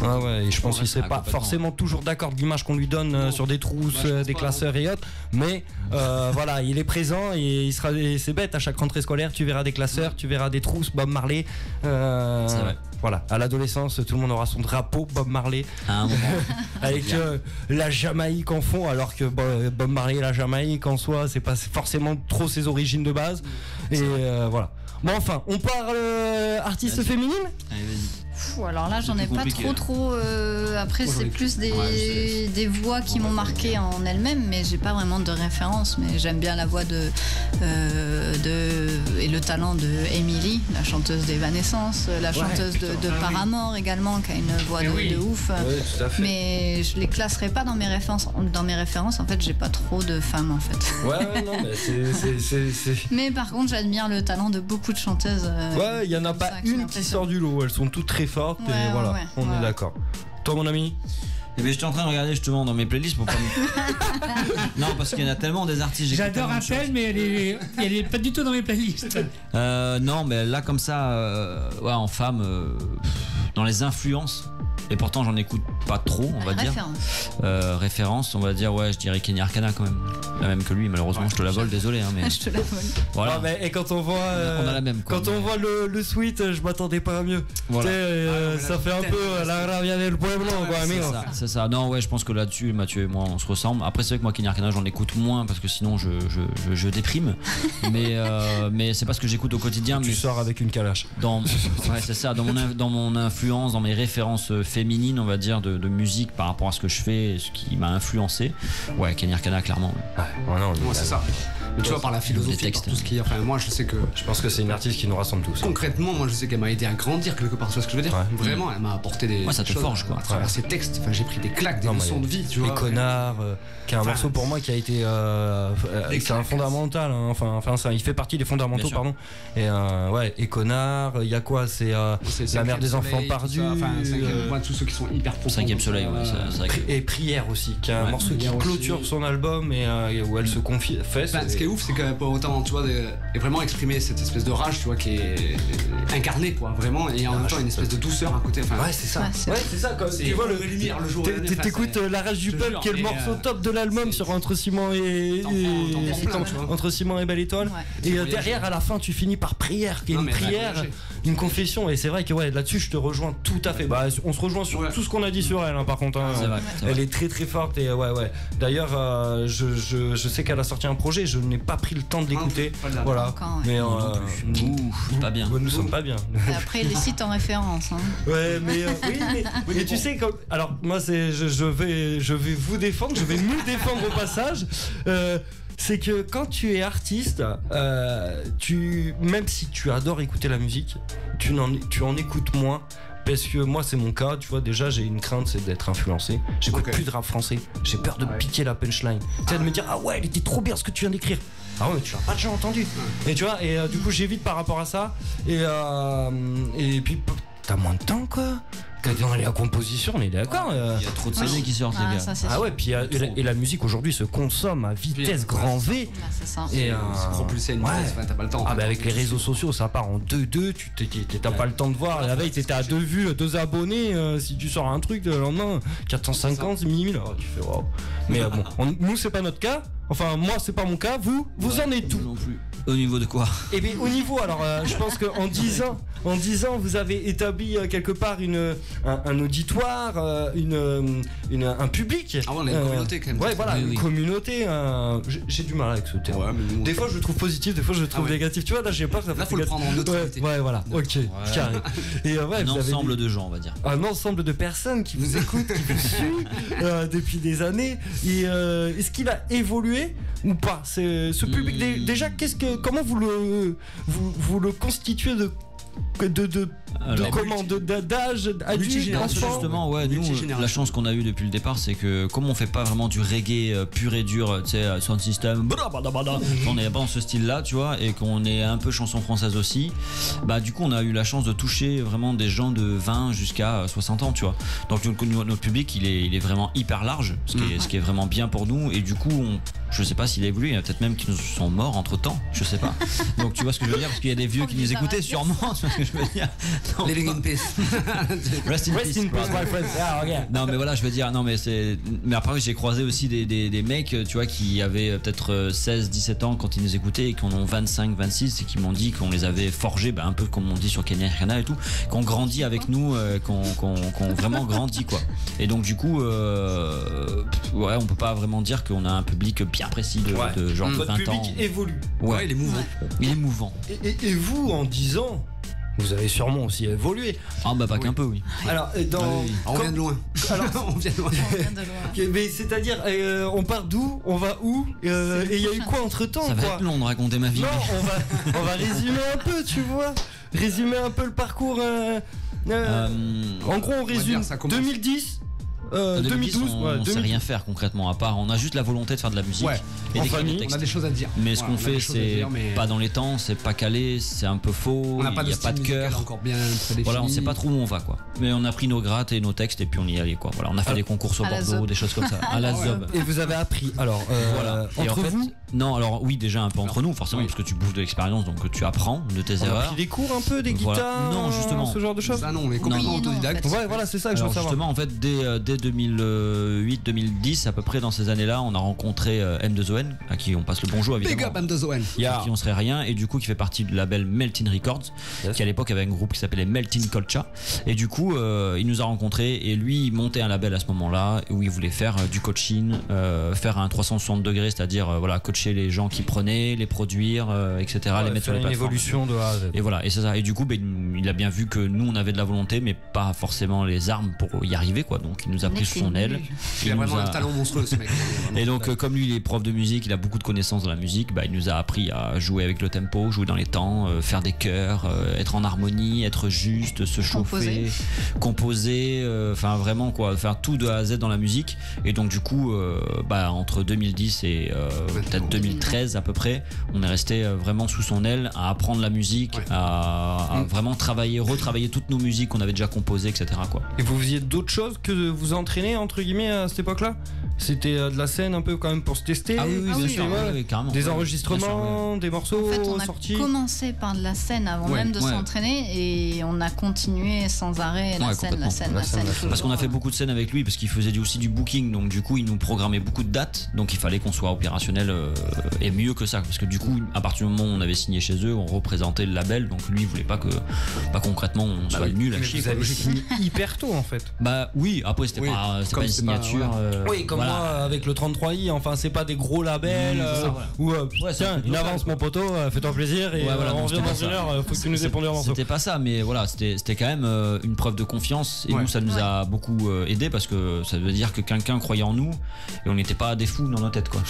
Et je pense qu'il serait pas forcément toujours d'accord de l'image qu'on lui donne sur des trousses, des classeurs et autres, mais voilà, il est présent et il sera. C'est bête, à chaque rentrée scolaire tu verras des classeurs, tu verras des trousses Bob Marley. C'est vrai. Voilà, à l'adolescence tout le monde aura son drapeau Bob Marley à un moment. Avec la Jamaïque en fond, alors que Bob Marley et la Jamaïque en soi c'est pas forcément trop ses origines de base. Et voilà, Bon, enfin, on parle artiste féminine. Allez, vas-y. Alors là, j'en ai pas trop. Après, c'est plus des voix qui m'ont marqué en elles-mêmes, mais j'ai pas vraiment de référence. Mais j'aime bien la voix et le talent de Emily, la chanteuse d'Evanescence, la chanteuse de Paramore également, qui a une voix de ouf. Ouais, tout à fait. Mais je les classerai pas dans mes références. En fait, j'ai pas trop de femmes en fait. Ouais, non, mais c'est. Mais par contre, j'admire le talent de beaucoup de chanteuses. Ouais, il y en a pas une qui sort du lot. Elles sont toutes très fortes et voilà, on est d'accord. Toi, mon ami? Eh bien, j'étais en train de regarder justement dans mes playlists pour pas Non, parce qu'il y en a tellement des artistes. J'adore Appel, mais elle est pas du tout dans mes playlists. Non, mais là, comme ça, en femme, dans les influences. Et pourtant, j'en écoute pas trop, on va dire. Référence, on va dire, je dirais Kenny Arcana quand même. La même que lui, malheureusement, je te la vole, désolé. Hein, mais... Je te la vole. Voilà. Et quand on voit, on a la même, quoi, on voit le sweat, je m'attendais pas à mieux. Voilà. Ça fait un peu la rabia del pueblo, quoi, amigo. C'est ça. Non, je pense que là-dessus, Mathieu et moi, on se ressemble. Après, c'est vrai que moi, Kenny Arcana, j'en écoute moins parce que sinon, je déprime. mais c'est pas ce que j'écoute au quotidien. Tu sors avec une calache. C'est ça. Dans mon influence, dans mes références féminine, on va dire, de musique par rapport à ce que je fais, ce qui m'a influencé. Kenny Arcana, clairement. C'est ça. Mais tu vois, par la philosophie, par tout ce qui est. Enfin, moi, je sais que. Je pense que c'est une artiste qui nous rassemble tous. Concrètement, moi, je sais qu'elle m'a aidé à grandir quelque part. Tu vois ce que je veux dire? Vraiment, elle m'a apporté des. Ça te forge, quoi. À travers ses textes. Enfin, j'ai pris des claques, des leçons de vie, tu vois. Les connards, qui est un morceau pour moi qui a été. C'est un fondamental. Hein. Enfin, ça, il fait partie des fondamentaux, pardon. Et connards, il y a quoi? C'est la mère des enfants perdus. Moi, tous ceux qui sont hyper profonds. 5e soleil, Et Prière aussi, qui est un morceau qui clôture son album et où elle se confie. Ce qui est ouf, c'est que pour autant, tu vois, et vraiment exprimer cette espèce de rage, tu vois, qui est incarnée, quoi, vraiment, et en même temps une espèce de douceur à côté. Ouais, c'est ça. C'est ça. Tu vois le lumière, le jour. T'écoutes La Rage du Peuple, qui est le morceau top de l'album sur Entre Ciment et Belle Étoile. Et derrière, à la fin, tu finis par Prière, qui est une prière, une confession. Et c'est vrai que là-dessus, je te rejoins tout à fait. On se rejoint sur tout ce qu'on a dit sur elle, par contre. Elle est très très forte et D'ailleurs, je sais qu'elle a sorti un projet. Je n'ai pas pris le temps de l'écouter. Voilà. Mais pas bien. Nous sommes pas bien. Et après, les sites en référence. Hein. Mais tu sais, alors moi, je vais vous défendre. Je vais nous défendre au passage. C'est que quand tu es artiste, même si tu adores écouter la musique, tu en écoutes moins. Parce que moi c'est mon cas, tu vois, déjà j'ai une crainte, c'est d'être influencé. J'écoute plus de rap français, j'ai peur de piquer la punchline. Tu sais, de me dire, il était trop bien ce que tu viens d'écrire. Ah ouais, mais tu l'as pas déjà entendu. Et tu vois, et du coup j'évite par rapport à ça. Et puis t'as moins de temps, quoi. Quand on est à composition, on est d'accord. Il y a trop de CD qui sortent, les gars. Puis et la musique aujourd'hui se consomme à vitesse grand V. C'est ça. Et c'est propulsé à une vitesse, t'as pas le temps. Avec les réseaux sociaux, ça part en 2-2, t'as pas le temps de voir. La veille, t'étais à 2 vues, 2 abonnés. Si tu sors un truc, le lendemain, 450, 1000. Tu fais waouh. Mais bon, nous, c'est pas notre cas. Enfin, moi, c'est pas mon cas. Vous en êtes tout. Non plus. Au niveau de quoi? Eh bien, au niveau, alors, je pense qu'en 10 ans, vous avez établi quelque part un auditoire, un public. On a une communauté quand même. Ouais, voilà, une communauté. J'ai du mal avec ce terme. Des fois, je le trouve positif, des fois, je le trouve négatif. Tu vois, là, j'ai peur que ça fasse. Là, faut le prendre en neutralité. Ouais, voilà. Ok, carré. Et un ensemble de gens, on va dire. Un ensemble de personnes qui vous écoutent, qui vous suivent depuis des années. Et est-ce qu'il a évolué ou pas? C'est ce public déjà, comment vous le constituez d'âge adulte, justement, nous, la chance qu'on a eue depuis le départ, c'est que comme on fait pas vraiment du reggae pur et dur, tu sais, sound system, on est pas dans ce style-là, tu vois, et qu'on est un peu chanson française aussi, du coup, on a eu la chance de toucher vraiment des gens de 20 jusqu'à 60 ans, tu vois. Donc notre public, il est vraiment hyper large, ce qui est vraiment bien pour nous, et du coup, je sais pas s'il a évolué, il y en a peut-être même qui nous sont morts entre temps, je sais pas. Donc tu vois ce que je veux dire, parce qu'il y a des vieux qui nous écoutaient sûrement. que je veux dire. Living in peace. Rest in peace, my friend. Yeah, okay. Non mais voilà, je veux dire, non mais c'est. Mais après j'ai croisé aussi des mecs, tu vois, qui avaient peut-être 16, 17 ans quand ils nous écoutaient et qui en ont 25, 26 et qui m'ont dit qu'on les avait forgés, un peu comme on dit sur Kenya Rihanna et tout, qu'on grandit avec nous, qu'on vraiment grandi quoi. Et donc du coup, ouais, on peut pas vraiment dire qu'on a un public bien précis de genre 20 ans. Votre public évolue. Ouais, il est mouvant. Il est mouvant. Et vous, en 10 ans, vous avez sûrement aussi évolué. Ah bah pas qu'un peu, oui. Alors, on vient de loin. Alors, on vient de loin. Mais c'est-à-dire, on part d'où, on va où, et il y a eu quoi entre temps? Ça va être long de raconter ma vie. Non, on va résumer un peu, tu vois. Résumer un peu le parcours. En gros, on résume 2010. 2012, on sait rien faire concrètement à part on a juste la volonté de faire de la musique et d'écrire des textes. On a des choses à dire. Mais ce qu'on fait c'est pas dans les temps, c'est pas calé, c'est un peu faux, il n'y a pas de cœur. Encore bien voilà, on sait pas trop où on va quoi. Mais on a pris nos grattes et nos textes et puis on y allait quoi. Voilà, on a fait des concours sur Bordeaux, des choses comme ça. À la Zob. Et vous avez appris alors voilà. Entre vous? Non, alors oui, déjà un peu entre nous forcément parce que tu bouges de l'expérience donc tu apprends de tes erreurs. On a pris des cours un peu, des guitares. Non, justement. Ce genre de choses. Ça non, mais complètement autodidacte. Ouais, voilà, c'est ça que je veux savoir. Justement en fait dès 2008-2010 à peu près dans ces années-là on a rencontré M2ON à qui on passe le bonjour évidemment. Big up M2ON. À qui on serait rien et du coup qui fait partie du label Melting Records qui à l'époque avait un groupe qui s'appelait Melting Culture et du coup il nous a rencontrés et lui il montait un label à ce moment-là où il voulait faire du coaching, faire un 360 degrés, c'est-à-dire voilà, coacher les gens qui prenaient, les produire, etc., les mettre sur les plateformes. Une évolution de A à Z. Et voilà, et c'est ça. Et du coup, il a bien vu que nous, on avait de la volonté, mais pas forcément les armes pour y arriver, quoi. Donc, il nous a pris sous son aile. Il a vraiment un talent monstrueux, ce mec. Et donc, comme lui, il est prof de musique, il a beaucoup de connaissances dans la musique, il nous a appris à jouer avec le tempo, jouer dans les temps, faire des chœurs, être en harmonie, être juste, se chauffer, composer, enfin vraiment quoi, faire tout de A à Z dans la musique. Et donc, du coup, entre 2010 et peut-être 2013 à peu près, on est resté vraiment sous son aile à apprendre la musique, à vraiment retravailler toutes nos musiques qu'on avait déjà composées, etc. quoi. Et vous faisiez d'autres choses que de vous entraîner entre guillemets à cette époque-là? C'était de la scène un peu quand même pour se tester. Ah oui, bien sûr, carrément. Des enregistrements, des morceaux sortis. En fait, on a commencé par de la scène avant même de s'entraîner et on a continué sans arrêt la scène. Parce qu'on a fait beaucoup de scènes avec lui parce qu'il faisait aussi du booking, donc du coup il nous programmait beaucoup de dates, donc il fallait qu'on soit opérationnel et mieux que ça parce que du coup à partir du moment où on avait signé chez eux on représentait le label, donc lui il voulait pas concrètement on soit nul à chier. Vous avez signé hyper tôt en fait. Bah oui, après c'était pas une signature. Oui, comme moi avec le 33i, enfin c'est pas des gros labels où tiens une avance mon poteau, fais-toi plaisir et on revient dans une heure, faut que tu nous épondes un morceau. C'était pas ça, mais voilà, c'était quand même une preuve de confiance et nous ça nous a beaucoup aidé parce que ça veut dire que quelqu'un croyait en nous et on n'était pas des fous dans nos têtes quoi.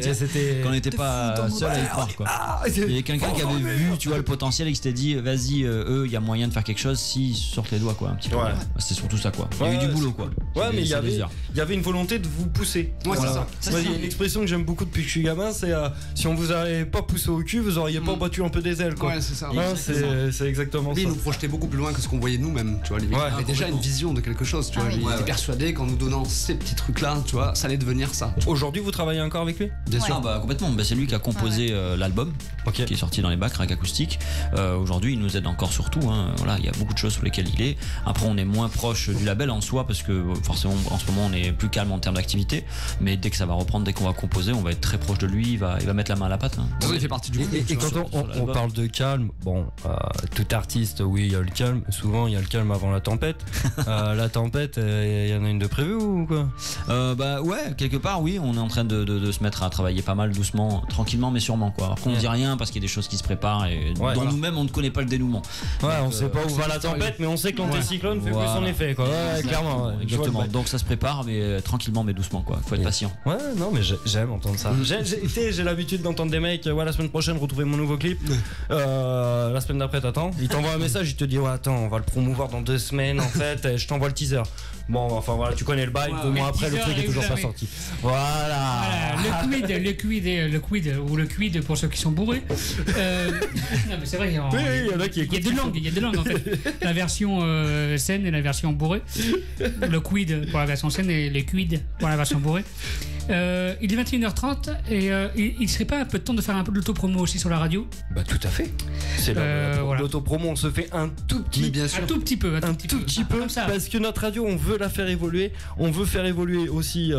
C'était qu'on n'était pas seul à y croire quoi. Il y avait quelqu'un qui avait vu, tu vois, le potentiel et qui s'était dit vas-y, il y a moyen de faire quelque chose si sortent les doigts quoi, un petit peu. C'était surtout ça quoi. Il y a eu du boulot quoi. Ouais, mais il y avait une volonté de vous pousser. Ouais, c'est ça. Il y a une expression que j'aime beaucoup depuis que je suis gamin, c'est si on vous avait pas poussé au cul, vous auriez pas battu un peu des ailes quoi. Ouais, c'est ça. C'est exactement ça. Il nous projetait beaucoup plus loin que ce qu'on voyait nous-mêmes, tu vois. Il avait déjà une vision de quelque chose, tu vois. Il était persuadé qu'en nous donnant ces petits trucs là, tu vois, ça allait devenir ça. Aujourd'hui, vous travaillez encore avec lui? Bien sûr. Complètement. C'est lui qui a composé l'album qui est sorti dans les bacs, Rag Acoustique. Aujourd'hui, il nous aide encore surtout. Voilà, il y a beaucoup de choses sur lesquelles il est. Après, on est moins proche du label en soi parce que forcément, en ce moment, on est plus calme en termes d'activité. Mais dès que ça va reprendre, dès qu'on va composer, on va être très proche de lui. Il va mettre la main à la pâte. Il fait partie du groupe. Et quand on parle de calme, tout artiste, oui, il y a le calme. Souvent, il y a le calme avant la tempête. La tempête, il y en a une de prévue ou quoi? Ouais, quelque part, oui. On est en train de se mettre à travailler pas mal doucement, tranquillement, mais sûrement quoi. Après, on dit rien parce qu'il y a des choses qui se préparent et dont nous-mêmes on ne connaît pas le dénouement. On sait pas où va la tempête, mais on sait que l'anticyclone fait plus son effet quoi. Clairement. Exactement. Donc ça se prépare, mais tranquillement, mais doucement quoi. Faut être patient. Ouais, non, mais j'aime entendre ça. J'ai l'habitude d'entendre des mecs. La semaine prochaine, retrouver mon nouveau clip. La semaine d'après, t'attends. Il t'envoie un message, il te dit attends, on va le promouvoir dans 2 semaines en fait. Je t'envoie le teaser. Bon, enfin voilà, tu connais le bail. 2 mois après, le truc est toujours pas sorti. Voilà. Le quid pour ceux qui sont bourrés. Non, mais c'est vrai. Il y en a qui écoutent. Il y a deux langues en fait. La version saine et la version bourrée. Le quid pour la version saine et le quid pour la version bourrée. Il est 21h30 et il serait pas un peu de temps de faire un peu d'autopromo aussi sur la radio? Bah tout à fait. C'est l'autopromo, on se fait un tout petit, bien sûr. Un tout petit peu, comme ça. Parce que notre radio, on veut la faire évoluer. On veut faire évoluer aussi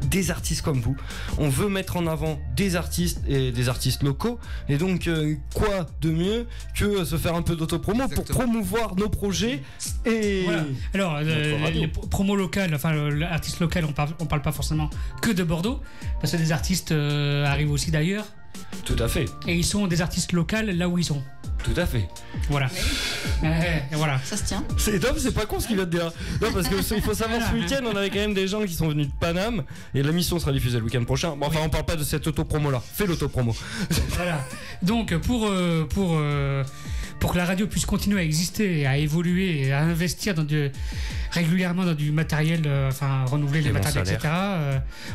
des artistes comme vous. On veut mettre en avant des artistes et des artistes locaux. Et donc, quoi de mieux que se faire un peu d'autopromo pour promouvoir nos projets et. Voilà. Alors, les promos locales, enfin l'artiste local, on parle pas forcément que de Bordeaux, parce que des artistes arrivent aussi d'ailleurs. Tout à fait. Et ils sont des artistes locaux là où ils sont. Tout à fait. Voilà. Et voilà. Ça se tient. C'est top, c'est pas con ce qu'il vient de dire. Non, parce qu'il faut savoir, ce week-end, on avait quand même des gens qui sont venus de Paname et l'émission sera diffusée le week-end prochain. Bon, enfin, on parle pas de cette autopromo là. Fais l'autopromo. Voilà. Donc, pour que la radio puisse continuer à exister et à évoluer et à investir régulièrement dans du matériel, renouveler les matériels, etc.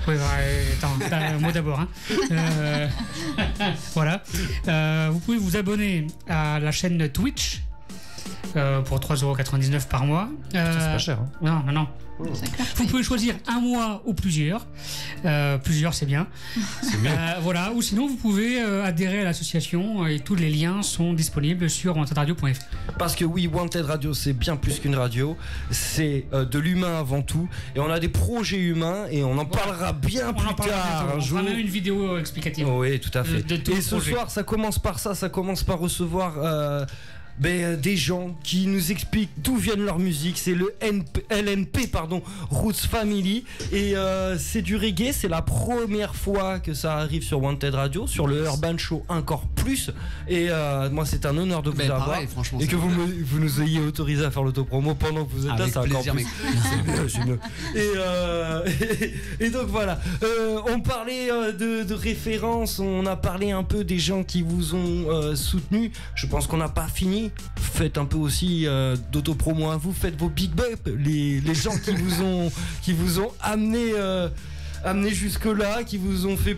Attends, un mot d'abord. Hein. Voilà. Vous pouvez vous abonner à la chaîne Twitch pour 3,99€ par mois. C'est pas cher. Hein. Non. Vous pouvez choisir un mois ou plusieurs. Plusieurs, c'est bien. C'est bien. Voilà. Ou sinon, vous pouvez adhérer à l'association et tous les liens sont disponibles sur wantedradio.fr. Parce que oui, Wanted Radio, c'est bien plus qu'une radio. C'est de l'humain avant tout. Et on a des projets humains et on en parlera bien plus tard. On fera même une vidéo explicative. Oui, tout à fait. Et ce soir, ça commence par ça. Ça commence par recevoir des gens qui nous expliquent d'où viennent leurs musiques. C'est le LNP, Roots Family. Et c'est du reggae. C'est la première fois que ça arrive sur Wanted Radio, sur le Urban Show encore plus. Et moi, c'est un honneur de vous avoir. Pareil, franchement, et que vous nous ayez autorisé à faire l'autopromo pendant que vous êtes là. C'est encore plus. C'est mieux. Et donc voilà. On parlait de références. On a parlé un peu des gens qui vous ont soutenus. Je pense qu'on n'a pas fini. Faites un peu aussi d'autopromo à vous, faites vos big up, les gens qui vous ont amené jusque là, qui vous ont fait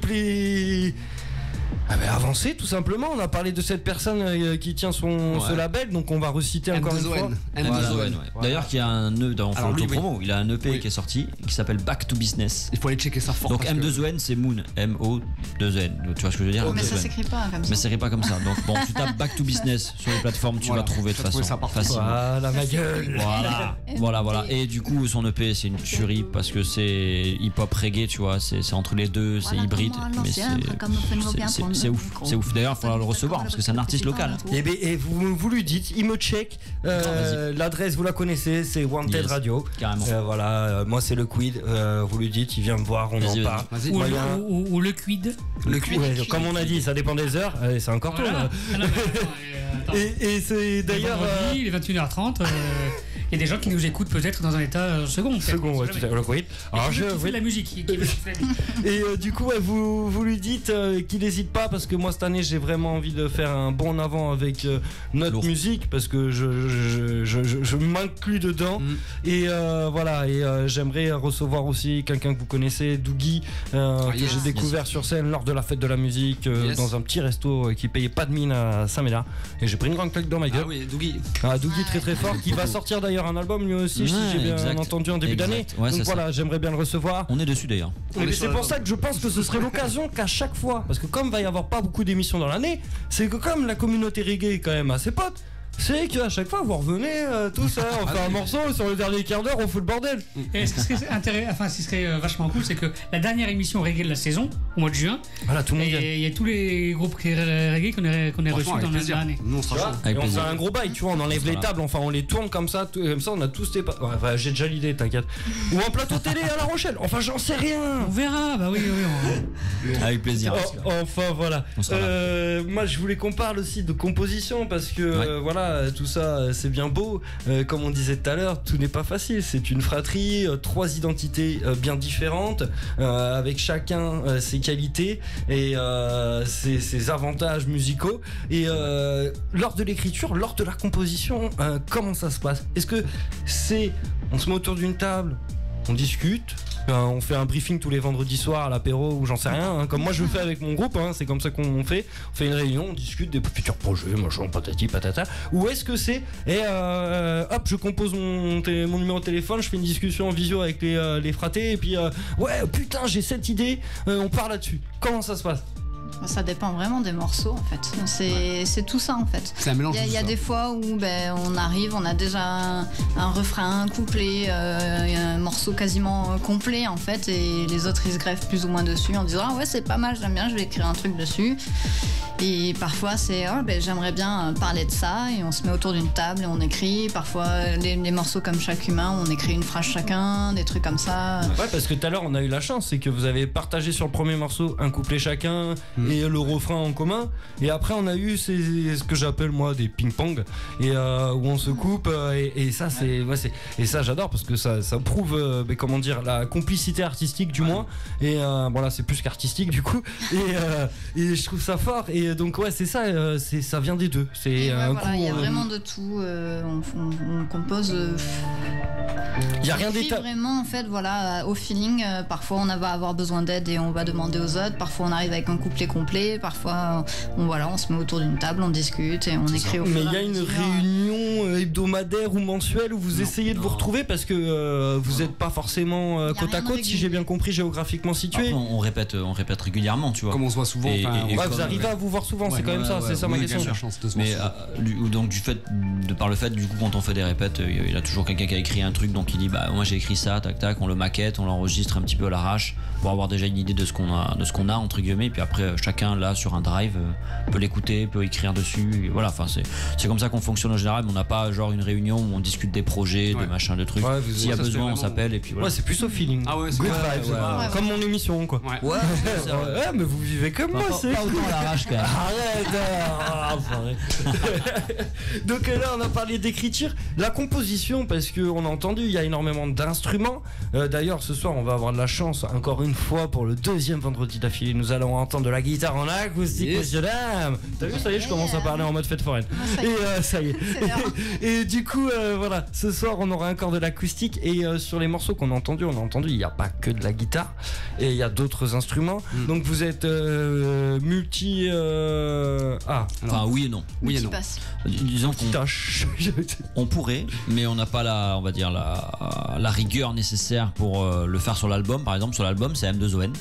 avancer tout simplement. On a parlé de cette personne qui tient ce label, donc on va reciter encore une fois. Voilà. D'ailleurs, qui a un nœud dans l'autopromo. Il a un EP qui est sorti qui s'appelle Back to Business. Il faut aller checker ça fort. Donc M2ON, c'est Moon, M-O-2-N. Tu vois ce que je veux dire? Mais ça s'écrit pas comme ça. Mais ça s'écrit pas comme ça. Donc bon, tu tapes Back to Business sur les plateformes, tu vas trouver de toute façon facilement. Voilà ma gueule. Voilà. Et du coup, son EP, c'est une tuerie parce que c'est hip-hop reggae, tu vois. C'est entre les deux, c'est hybride. Mais c'est ouf. D'ailleurs, il faudra le recevoir parce que c'est un artiste local. Et vous lui dites, il me check. L'adresse, vous la connaissez, c'est Wanted Radio. Carrément. Moi, c'est le Quid. Vous lui dites, il vient me voir, on en parle. Ou le Quid. Comme on a dit, ça dépend des heures. C'est encore tôt. Et c'est d'ailleurs. Il est 21h30. Il y a des gens qui nous écoutent peut-être dans un état second. Second, tout à fait. Alors je fais de la musique. Et du coup, vous lui dites qu'il n'hésite pas, parce que moi cette année j'ai vraiment envie de faire un bond en avant avec notre musique, parce que je m'inclus dedans. Et voilà. Et j'aimerais recevoir aussi quelqu'un que vous connaissez, Dougie, que j'ai découvert sur scène lors de la fête de la musique dans un petit resto qui payait pas de mine à Saint-Médard. Et j'ai pris une grande claque dans ma gueule. Ah oui, Dougie. Dougie très très fort, qui va sortir d'ailleurs un album lui aussi, si j'ai bien entendu en début d'année. Donc voilà, j'aimerais bien le recevoir. On est dessus d'ailleurs. Mais c'est pour ça que je pense que ce serait l'occasion qu'à chaque fois, parce que comme il va y avoir pas beaucoup d'émissions dans l'année, c'est que comme la communauté reggae est quand même assez pote, c'est qu'à chaque fois vous revenez tous, on fait un morceau sur le dernier quart d'heure, on fout le bordel. Et ce qui serait vachement cool, c'est que la dernière émission reggae de la saison, au mois de juin, tout le monde et il y a tous les groupes reggae qu'on a reçus dans l'année. On fait un gros bail, tu vois, on enlève les tables, enfin on les tourne comme ça on a tous tes j'ai déjà l'idée, t'inquiète. Ou un plateau télé à La Rochelle, enfin j'en sais rien. On verra, oui. Avec plaisir. Enfin voilà. Moi je voulais qu'on parle aussi de composition, parce que voilà, tout ça c'est bien beau, comme on disait tout à l'heure, tout n'est pas facile, c'est une fratrie, 3 identités bien différentes, avec chacun ses qualités et ses avantages musicaux. Et lors de l'écriture, lors de la composition, comment ça se passe? Est-ce que on se met autour d'une table, on discute, On fait un briefing tous les vendredis soirs à l'apéro ou j'en sais rien, hein, comme moi je le fais avec mon groupe, hein, c'est comme ça qu'on fait. On fait une réunion, on discute des futurs projets, machin, patati patata. Ou est-ce que c'est hop, je compose mon numéro de téléphone, je fais une discussion en visio avec les fratés et puis ouais putain j'ai cette idée, on part là-dessus. Comment ça se passe? Ça dépend vraiment des morceaux en fait. C'est tout ça en fait. C'est un mélange. Il y a des fois où on arrive, on a déjà un refrain, un couplet, un morceau quasiment complet en fait, et les autres ils se greffent plus ou moins dessus en disant ah ouais c'est pas mal, j'aime bien, je vais écrire un truc dessus. Et parfois c'est j'aimerais bien parler de ça et on se met autour d'une table et on écrit. Parfois les morceaux comme Chaque Humain, on écrit une phrase chacun, des trucs comme ça. Ouais, parce que tout à l'heure on a eu la chance, c'est que vous avez partagé sur le premier morceau un couplet chacun et le refrain en commun. Et après on a eu ce que j'appelle moi des ping-pong et où on se coupe et ça c'est et ça j'adore parce que ça prouve comment dire la complicité artistique du moins. Et bon là c'est plus qu'artistique du coup et je trouve ça fort. Et donc ouais c'est ça, ça vient des deux. C'est un coup. Il y a vraiment de tout. On compose. Il y a rien d'état. Vraiment en fait voilà au feeling. Parfois on va avoir besoin d'aide et on va demander aux autres. Parfois on arrive avec un couplet complet. Parfois on se met autour d'une table, on discute et on écrit au fur et à mesure. Mais il y a une réunion hebdomadaire ou mensuelle où vous essayez de vous retrouver parce que vous n'êtes pas forcément côte à côte si j'ai bien compris géographiquement situé. Après, on répète régulièrement tu vois. Comme on se voit souvent. Vous arrivez à vous voir souvent, c'est quand même ça, c'est ça ma question. Mais donc par le fait du coup quand on fait des répètes, il y a toujours quelqu'un qui a écrit un truc, donc il dit bah moi j'ai écrit ça, tac tac, on le maquette, on l'enregistre un petit peu à l'arrache pour avoir déjà une idée de ce qu'on a entre guillemets, et puis après chacun là sur un drive peut l'écouter, peut écrire dessus, et voilà, enfin c'est comme ça qu'on fonctionne en général, mais on n'a pas genre une réunion où on discute des projets, des machins, des trucs. S'il y a besoin on s'appelle et puis voilà. Ouais, c'est plus au feeling. Ah ouais, c'est good vibes, comme mon émission quoi. Ouais, mais vous vivez comme moi, c'est pas autant à l'arrache quand même. Arrête. Donc là on a parlé d'écriture, la composition, parce que on a entendu il y a énormément d'instruments. D'ailleurs ce soir on va avoir de la chance encore une fois pour le deuxième vendredi d'affilée, nous allons entendre de la guitare en acoustique, monsieur dame. T'as vu, ça y est, je commence à parler en mode fête foraine. Et ça y est. Et du coup voilà, ce soir on aura encore de l'acoustique et sur les morceaux qu'on a entendu il n'y a pas que de la guitare et il y a d'autres instruments. Donc vous êtes multi enfin oui et non. Oui et non. Disons qu'on pourrait, mais on n'a pas la rigueur nécessaire pour le faire sur l'album. Par exemple sur l'album c'est M2ON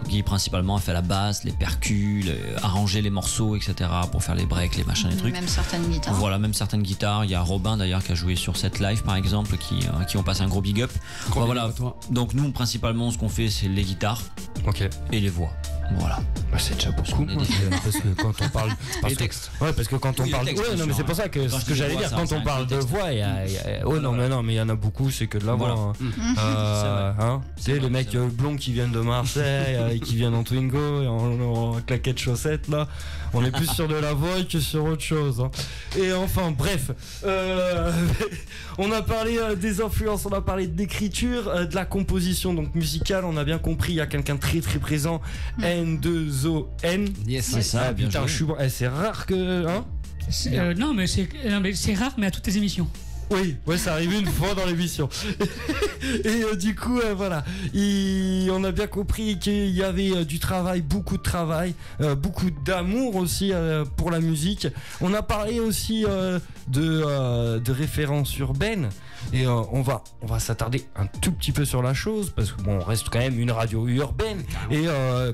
qui principalement a fait la basse, les percus, arranger les morceaux, etc. pour faire les breaks, les machins, les trucs. Même certaines guitares. Voilà, même certaines guitares. Il y a Robin d'ailleurs qui a joué sur cette live par exemple, qui ont passé un gros big up. Voilà. Donc nous principalement ce qu'on fait c'est les guitares et les voix. Voilà. Bah, c'est déjà beaucoup. Parce que quand on parle. Les textes. Ouais, parce que quand on parle. Textes, ouais, non, mais c'est pour ça que ce que j'allais dire. Quand on parle de voix, il y a. Oh non, mais il y en a beaucoup, c'est que de la voix. Tu sais, les mecs blonds qui viennent de Marseille, et qui viennent en Twingo, et en claquettes chaussettes, là. On est plus sur de la voix que sur autre chose. Et enfin, bref. On a parlé des influences, on a parlé d'écriture, de la composition donc musicale. On a bien compris, il y a quelqu'un très très présent. N2ON. Yes, c'est ça. Putain, je suis bon. C'est rare que. Non, mais c'est rare, mais à toutes les émissions. Oui, ça arrive une fois dans l'émission. Et du coup, voilà. On a bien compris qu'il y avait du travail, beaucoup de travail, beaucoup d'amour aussi pour la musique. On a parlé aussi de références urbaines. Et on va s'attarder un tout petit peu sur la chose parce que on reste quand même une radio urbaine. Et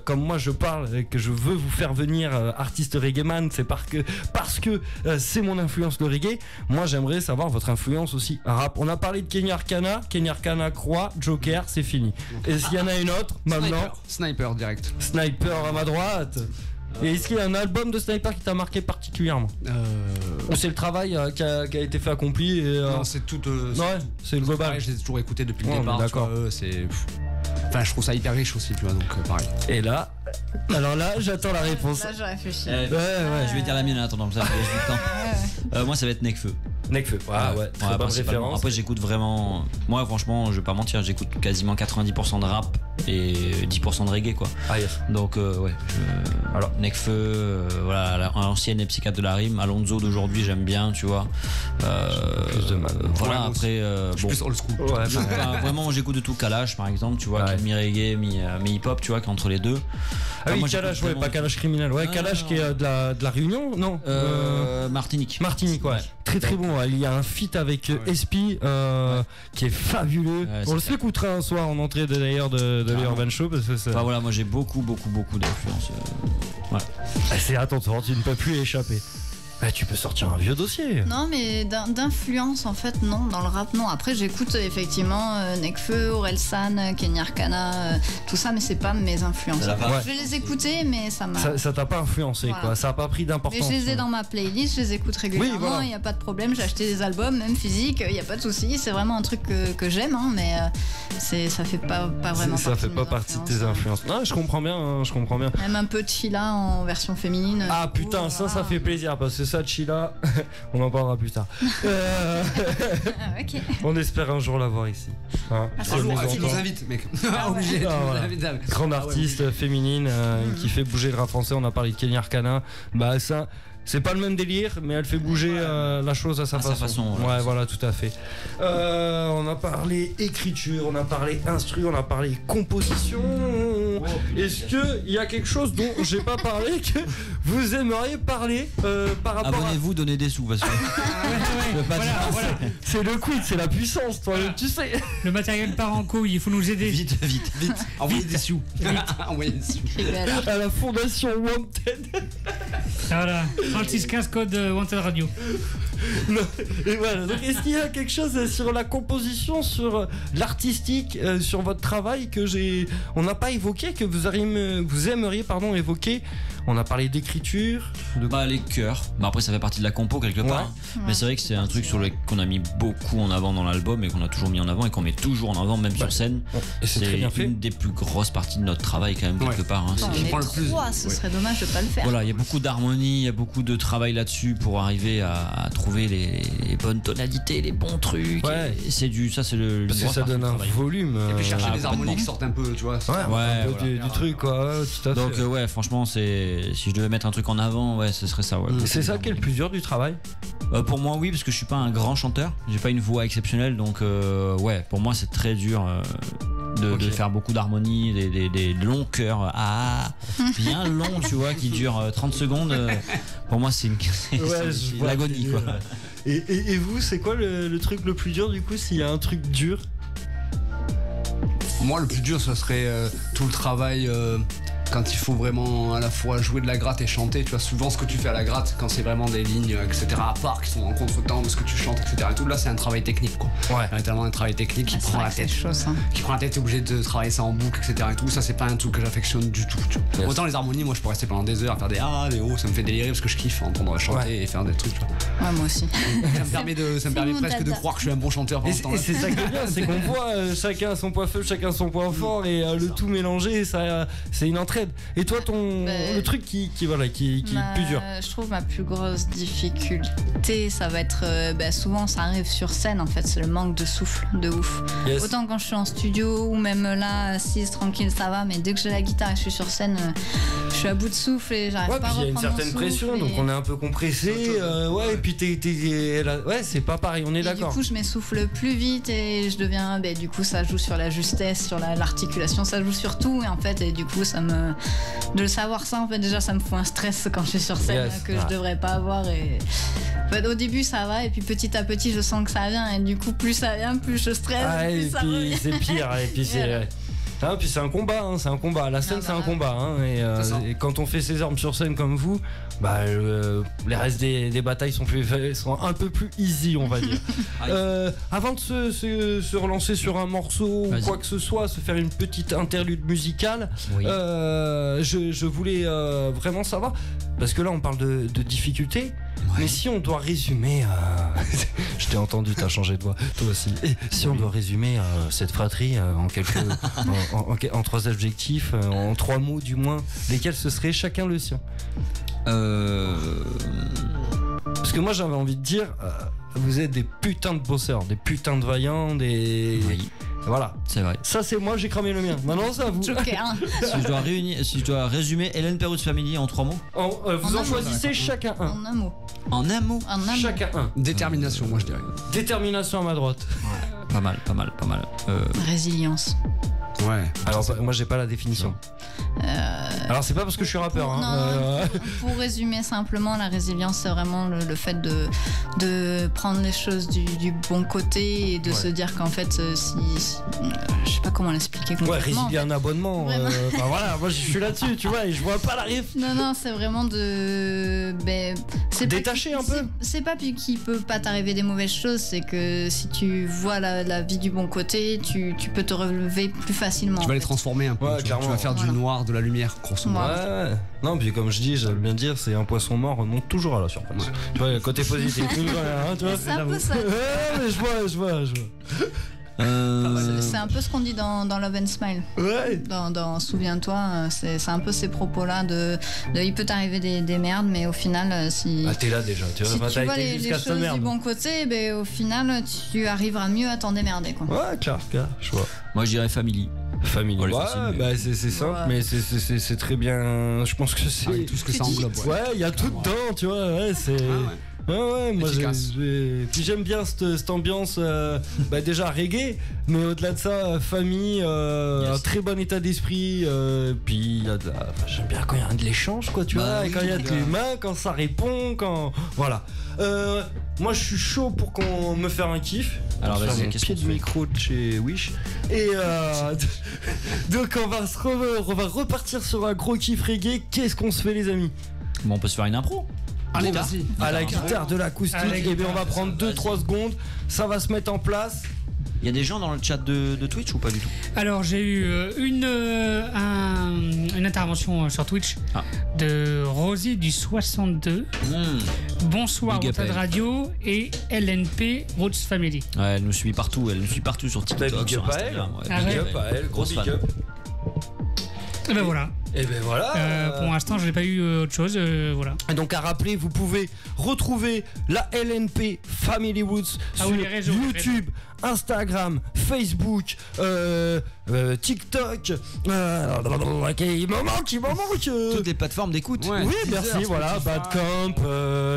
comme moi je parle et que je veux vous faire venir artiste reggaeman, c'est parce que c'est mon influence le reggae. Moi j'aimerais savoir votre influence aussi rap. On a parlé de Kenny Arcana, Croix, Joker, c'est fini. Est-ce qu'il y en a une autre maintenant? Sniper direct. Sniper à ma droite. Et est-ce qu'il y a un album de Sniper qui t'a marqué particulièrement? Ou c'est le travail qui a été fait accompli Non, c'est tout. C'est le global. Je l'ai toujours écouté depuis le départ. D'accord. Enfin, je trouve ça hyper riche aussi, tu vois, donc pareil. Et là, alors là, j'attends la réponse. Là, je réfléchis. Je vais dire la mienne en attendant, ça fait du temps. Moi, ça va être Nekfeu. Nekfeu, très bonne référence. Après j'écoute vraiment, moi franchement je vais pas mentir, j'écoute quasiment 90% de rap et 10% de reggae quoi. Donc alors Nekfeu, voilà, l'ancienne et psychiatre de la rime, Alonso d'aujourd'hui j'aime bien, tu vois. Plus de mal. Voilà, après plus old school. Vraiment j'écoute de tout, Kalash par exemple, tu vois, qui est mi-reggae, mi-hip-hop, tu vois, qui est entre les deux. Moi, Kalash, pas Kalash criminel, Kalash qui est de la Réunion, non Martinique, très bon. Il y a un feat avec Espi qui est fabuleux. On se l'écoutera un soir en entrée d'ailleurs de l'Urban Show parce que voilà, moi j'ai beaucoup d'influence. Attends, tu ne peux plus échapper. Tu peux sortir un vieux dossier. Non, mais d'influence, en fait, non. Dans le rap, non. Après, j'écoute effectivement Nekfeu, Orelsan, Kenny Arcana, tout ça, mais c'est pas mes influences. Je vais les écouter, mais ça m'a. Ça t'a pas influencé, quoi. Ça a pas pris d'importance. Mais je les ai dans ma playlist, je les écoute régulièrement, il n'y a pas de problème. J'ai acheté des albums, même physiques, il n'y a pas de souci. C'est vraiment un truc que j'aime, mais ça fait pas vraiment ça fait pas partie de tes influences. Non, je comprends bien. Même un peu de Chila en version féminine. Ah putain, ça fait plaisir parce que ça, Chila, on en parlera plus tard. On espère un jour l'avoir ici. Tu nous invites, mec. Obligé. Grande artiste féminine qui fait bouger le rap français. On a parlé de Kenny Arcana. Ça. C'est pas le même délire, mais elle fait bouger la chose à sa façon. Voilà, tout à fait. On a parlé écriture, on a parlé instru, on a parlé composition. Est-ce qu'il y a quelque chose dont j'ai pas parlé que vous aimeriez parler par rapport Abonnez-vous, donnez des sous parce que. Voilà. C'est le quid, c'est la puissance, toi, tu sais. Le matériel part en couille, il faut nous aider. Vite. Envoyez des sous. Envoyez des sous. À la fondation Wanted. Voilà. 3615 code Wanted Radio. Et voilà. Donc, est-ce qu'il y a quelque chose sur la composition, sur l'artistique, sur votre travail que on n'a pas évoqué, que vous aimeriez évoquer? On a parlé d'écriture, les chœurs. Après ça fait partie de la compo quelque part. Mais c'est vrai que c'est un truc sur qu'on a mis beaucoup en avant dans l'album et qu'on a toujours mis en avant et qu'on met toujours en avant même sur scène. Et c'est très bien fait. Une des plus grosses parties de notre travail quand même quelque part. Ce serait dommage de pas le faire. Voilà, il y a beaucoup d'harmonie, il y a beaucoup de travail là-dessus pour arriver à trouver les bonnes tonalités, les bons trucs. Et c'est du ça donne un volume. Et puis chercher des harmonies qui sortent un peu, tu vois. Du truc quoi. Tout à fait. Donc franchement si je devais mettre un truc en avant, ce serait ça. C'est ça qui est le plus dur du travail. Pour moi oui, parce que je suis pas un grand chanteur, j'ai pas une voix exceptionnelle, donc pour moi c'est très dur de faire beaucoup d'harmonie, des longs chœurs bien longs, tu vois, qui durent 30 secondes. Pour moi c'est l'agonie quoi. Et vous, c'est quoi le truc le plus dur du coup, s'il y a un truc dur? Moi le plus dur ça serait tout le travail quand il faut vraiment à la fois jouer de la gratte et chanter, tu vois, souvent ce que tu fais à la gratte quand c'est vraiment des lignes etc à part qui sont en contre-temps de ce que tu chantes etc et tout, là c'est un travail technique quoi. Tellement un travail technique qui prend la tête, qui prend la tête, t'es obligé de travailler ça en boucle etc et tout, ça c'est pas un truc que j'affectionne du tout, tu vois. Autant les harmonies, moi je peux rester pendant des heures à faire des des hauts, ça me fait délirer parce que je kiffe entendre chanter et faire des trucs, tu vois. Moi aussi. Ça me permet presque de croire que je suis un bon chanteur pendant ce temps-là. Et c'est ça qui est bien, c'est qu'on voit chacun son point faible, chacun son point fort et le tout mélangé, ça c'est une entraide. Et toi le truc qui est plus dur? Je trouve ma plus grosse difficulté ça va être souvent ça arrive sur scène en fait, c'est le manque de souffle de ouf. Autant quand je suis en studio ou même là assise tranquille ça va, mais dès que j'ai la guitare et je suis sur scène je suis à bout de souffle et j'arrive pas à reprendre mon souffle. Il y a une certaine pression donc on est un peu compressé et puis c'est pas pareil, on est d'accord. Du coup je m'essouffle plus vite et je deviens du coup ça joue sur la justesse, sur l'articulation, ça joue sur tout et en fait et du coup de le savoir ça en fait déjà ça me fout un stress quand je suis sur scène que je devrais pas avoir et en fait, au début ça va et puis petit à petit je sens que ça vient et du coup plus ça vient plus je stresse et ça puis c'est pire et puis c'est puis c'est un combat, la scène c'est un combat et quand on fait ses armes sur scène comme vous, les restes des batailles sont un peu plus easy on va dire. Avant de se relancer sur un morceau ou quoi que ce soit, se faire une petite interlude musicale, je voulais vraiment savoir, parce que là on parle de difficultés. Mais si on doit résumer je t'ai entendu, t'as changé de voix toi aussi. Et si on doit résumer cette fratrie en 3 adjectifs, en 3 mots du moins, lesquels ce serait chacun le sien? Parce que moi j'avais envie de dire vous êtes des putains de bosseurs, des putains de vaillants, des... Oui. Voilà, c'est vrai. Ça c'est moi, j'ai cramé le mien. Maintenant c'est à vous. Joker. Si je dois résumer Hélène Perrous Family en 3 mots. Vous en choisissez chacun un. En un mot. En un mot. Chacun un. Détermination, moi je dirais. Détermination à ma droite. Pas mal. Résilience. Ouais. Alors moi j'ai pas la définition. Alors c'est pas parce que je suis rappeur. Pour résumer simplement, la résilience c'est vraiment le fait de prendre les choses du bon côté et de se dire qu'en fait je sais pas comment l'expliquer concrètement. Ouais, résilier un abonnement. Enfin voilà, moi je suis là-dessus, tu vois, et je vois pas la riff. Non, c'est vraiment de détacher un peu. C'est pas qu'il peut pas t'arriver des mauvaises choses, c'est que si tu vois la vie du bon côté, tu peux te relever plus facilement. Tu vas les transformer un peu. Ouais, tu vas faire du noir, de la lumière, grosso modo. Ouais. Non, puis comme je dis, j'aime bien dire, c'est un poisson mort remonte toujours à la surface. Tu vois, côté positif. Tu vois, c'est un peu ça. Ouais, mais je vois. C'est un peu ce qu'on dit dans Love and Smile. Ouais. Dans Souviens-toi, c'est un peu ces propos-là de il peut t'arriver des merdes, mais au final, si. Ah, t'es là déjà, tu vois. Si tu vois les choses du bon côté, ben, au final, tu arriveras mieux à t'en démerder, quoi. Ouais, clair, je vois. Moi, je dirais Family. Ouais, bah c'est simple, mais c'est très bien. Je pense que c'est. Tout ce que ça englobe. Ouais, il y a tout dedans, tu vois. Ouais, c'est. Ouais, moi puis j'aime bien cette ambiance déjà reggae, mais au-delà de ça, famille, un très bon état d'esprit, puis j'aime bien quand il y a de l'échange, quoi, tu vois, quand il y a de l'humain, quand ça répond, quand voilà. Moi je suis chaud pour qu'on me faire un kiff. Alors vas-y, qu'est-ce qu'on fait ? Micro de chez Wish. Et donc on va repartir sur un gros kiff reggae. Qu'est-ce qu'on se fait, les amis ? Bon, on peut se faire une impro. Allez, vas-y. À la guitare, de l'acoustique, et bien on va prendre 2-3 secondes, ça va se mettre en place. Il y a des gens dans le chat de Twitch ou pas du tout ? Alors j'ai eu une intervention sur Twitch de Rosie du 62. Bonsoir Wanted Radio et LNP Roots Family. Ouais, elle nous suit partout sur TikTok, sur Instagram. Big up à elle, gros big up. Et ben voilà. Pour l'instant, je n'ai pas eu autre chose. Voilà. Et donc à rappeler, vous pouvez retrouver la LNP Family Roots sur YouTube, Instagram, Facebook, TikTok. Il m'en manque. Toutes les plateformes d'écoute. Ouais, oui, merci. Voilà, Badcamp,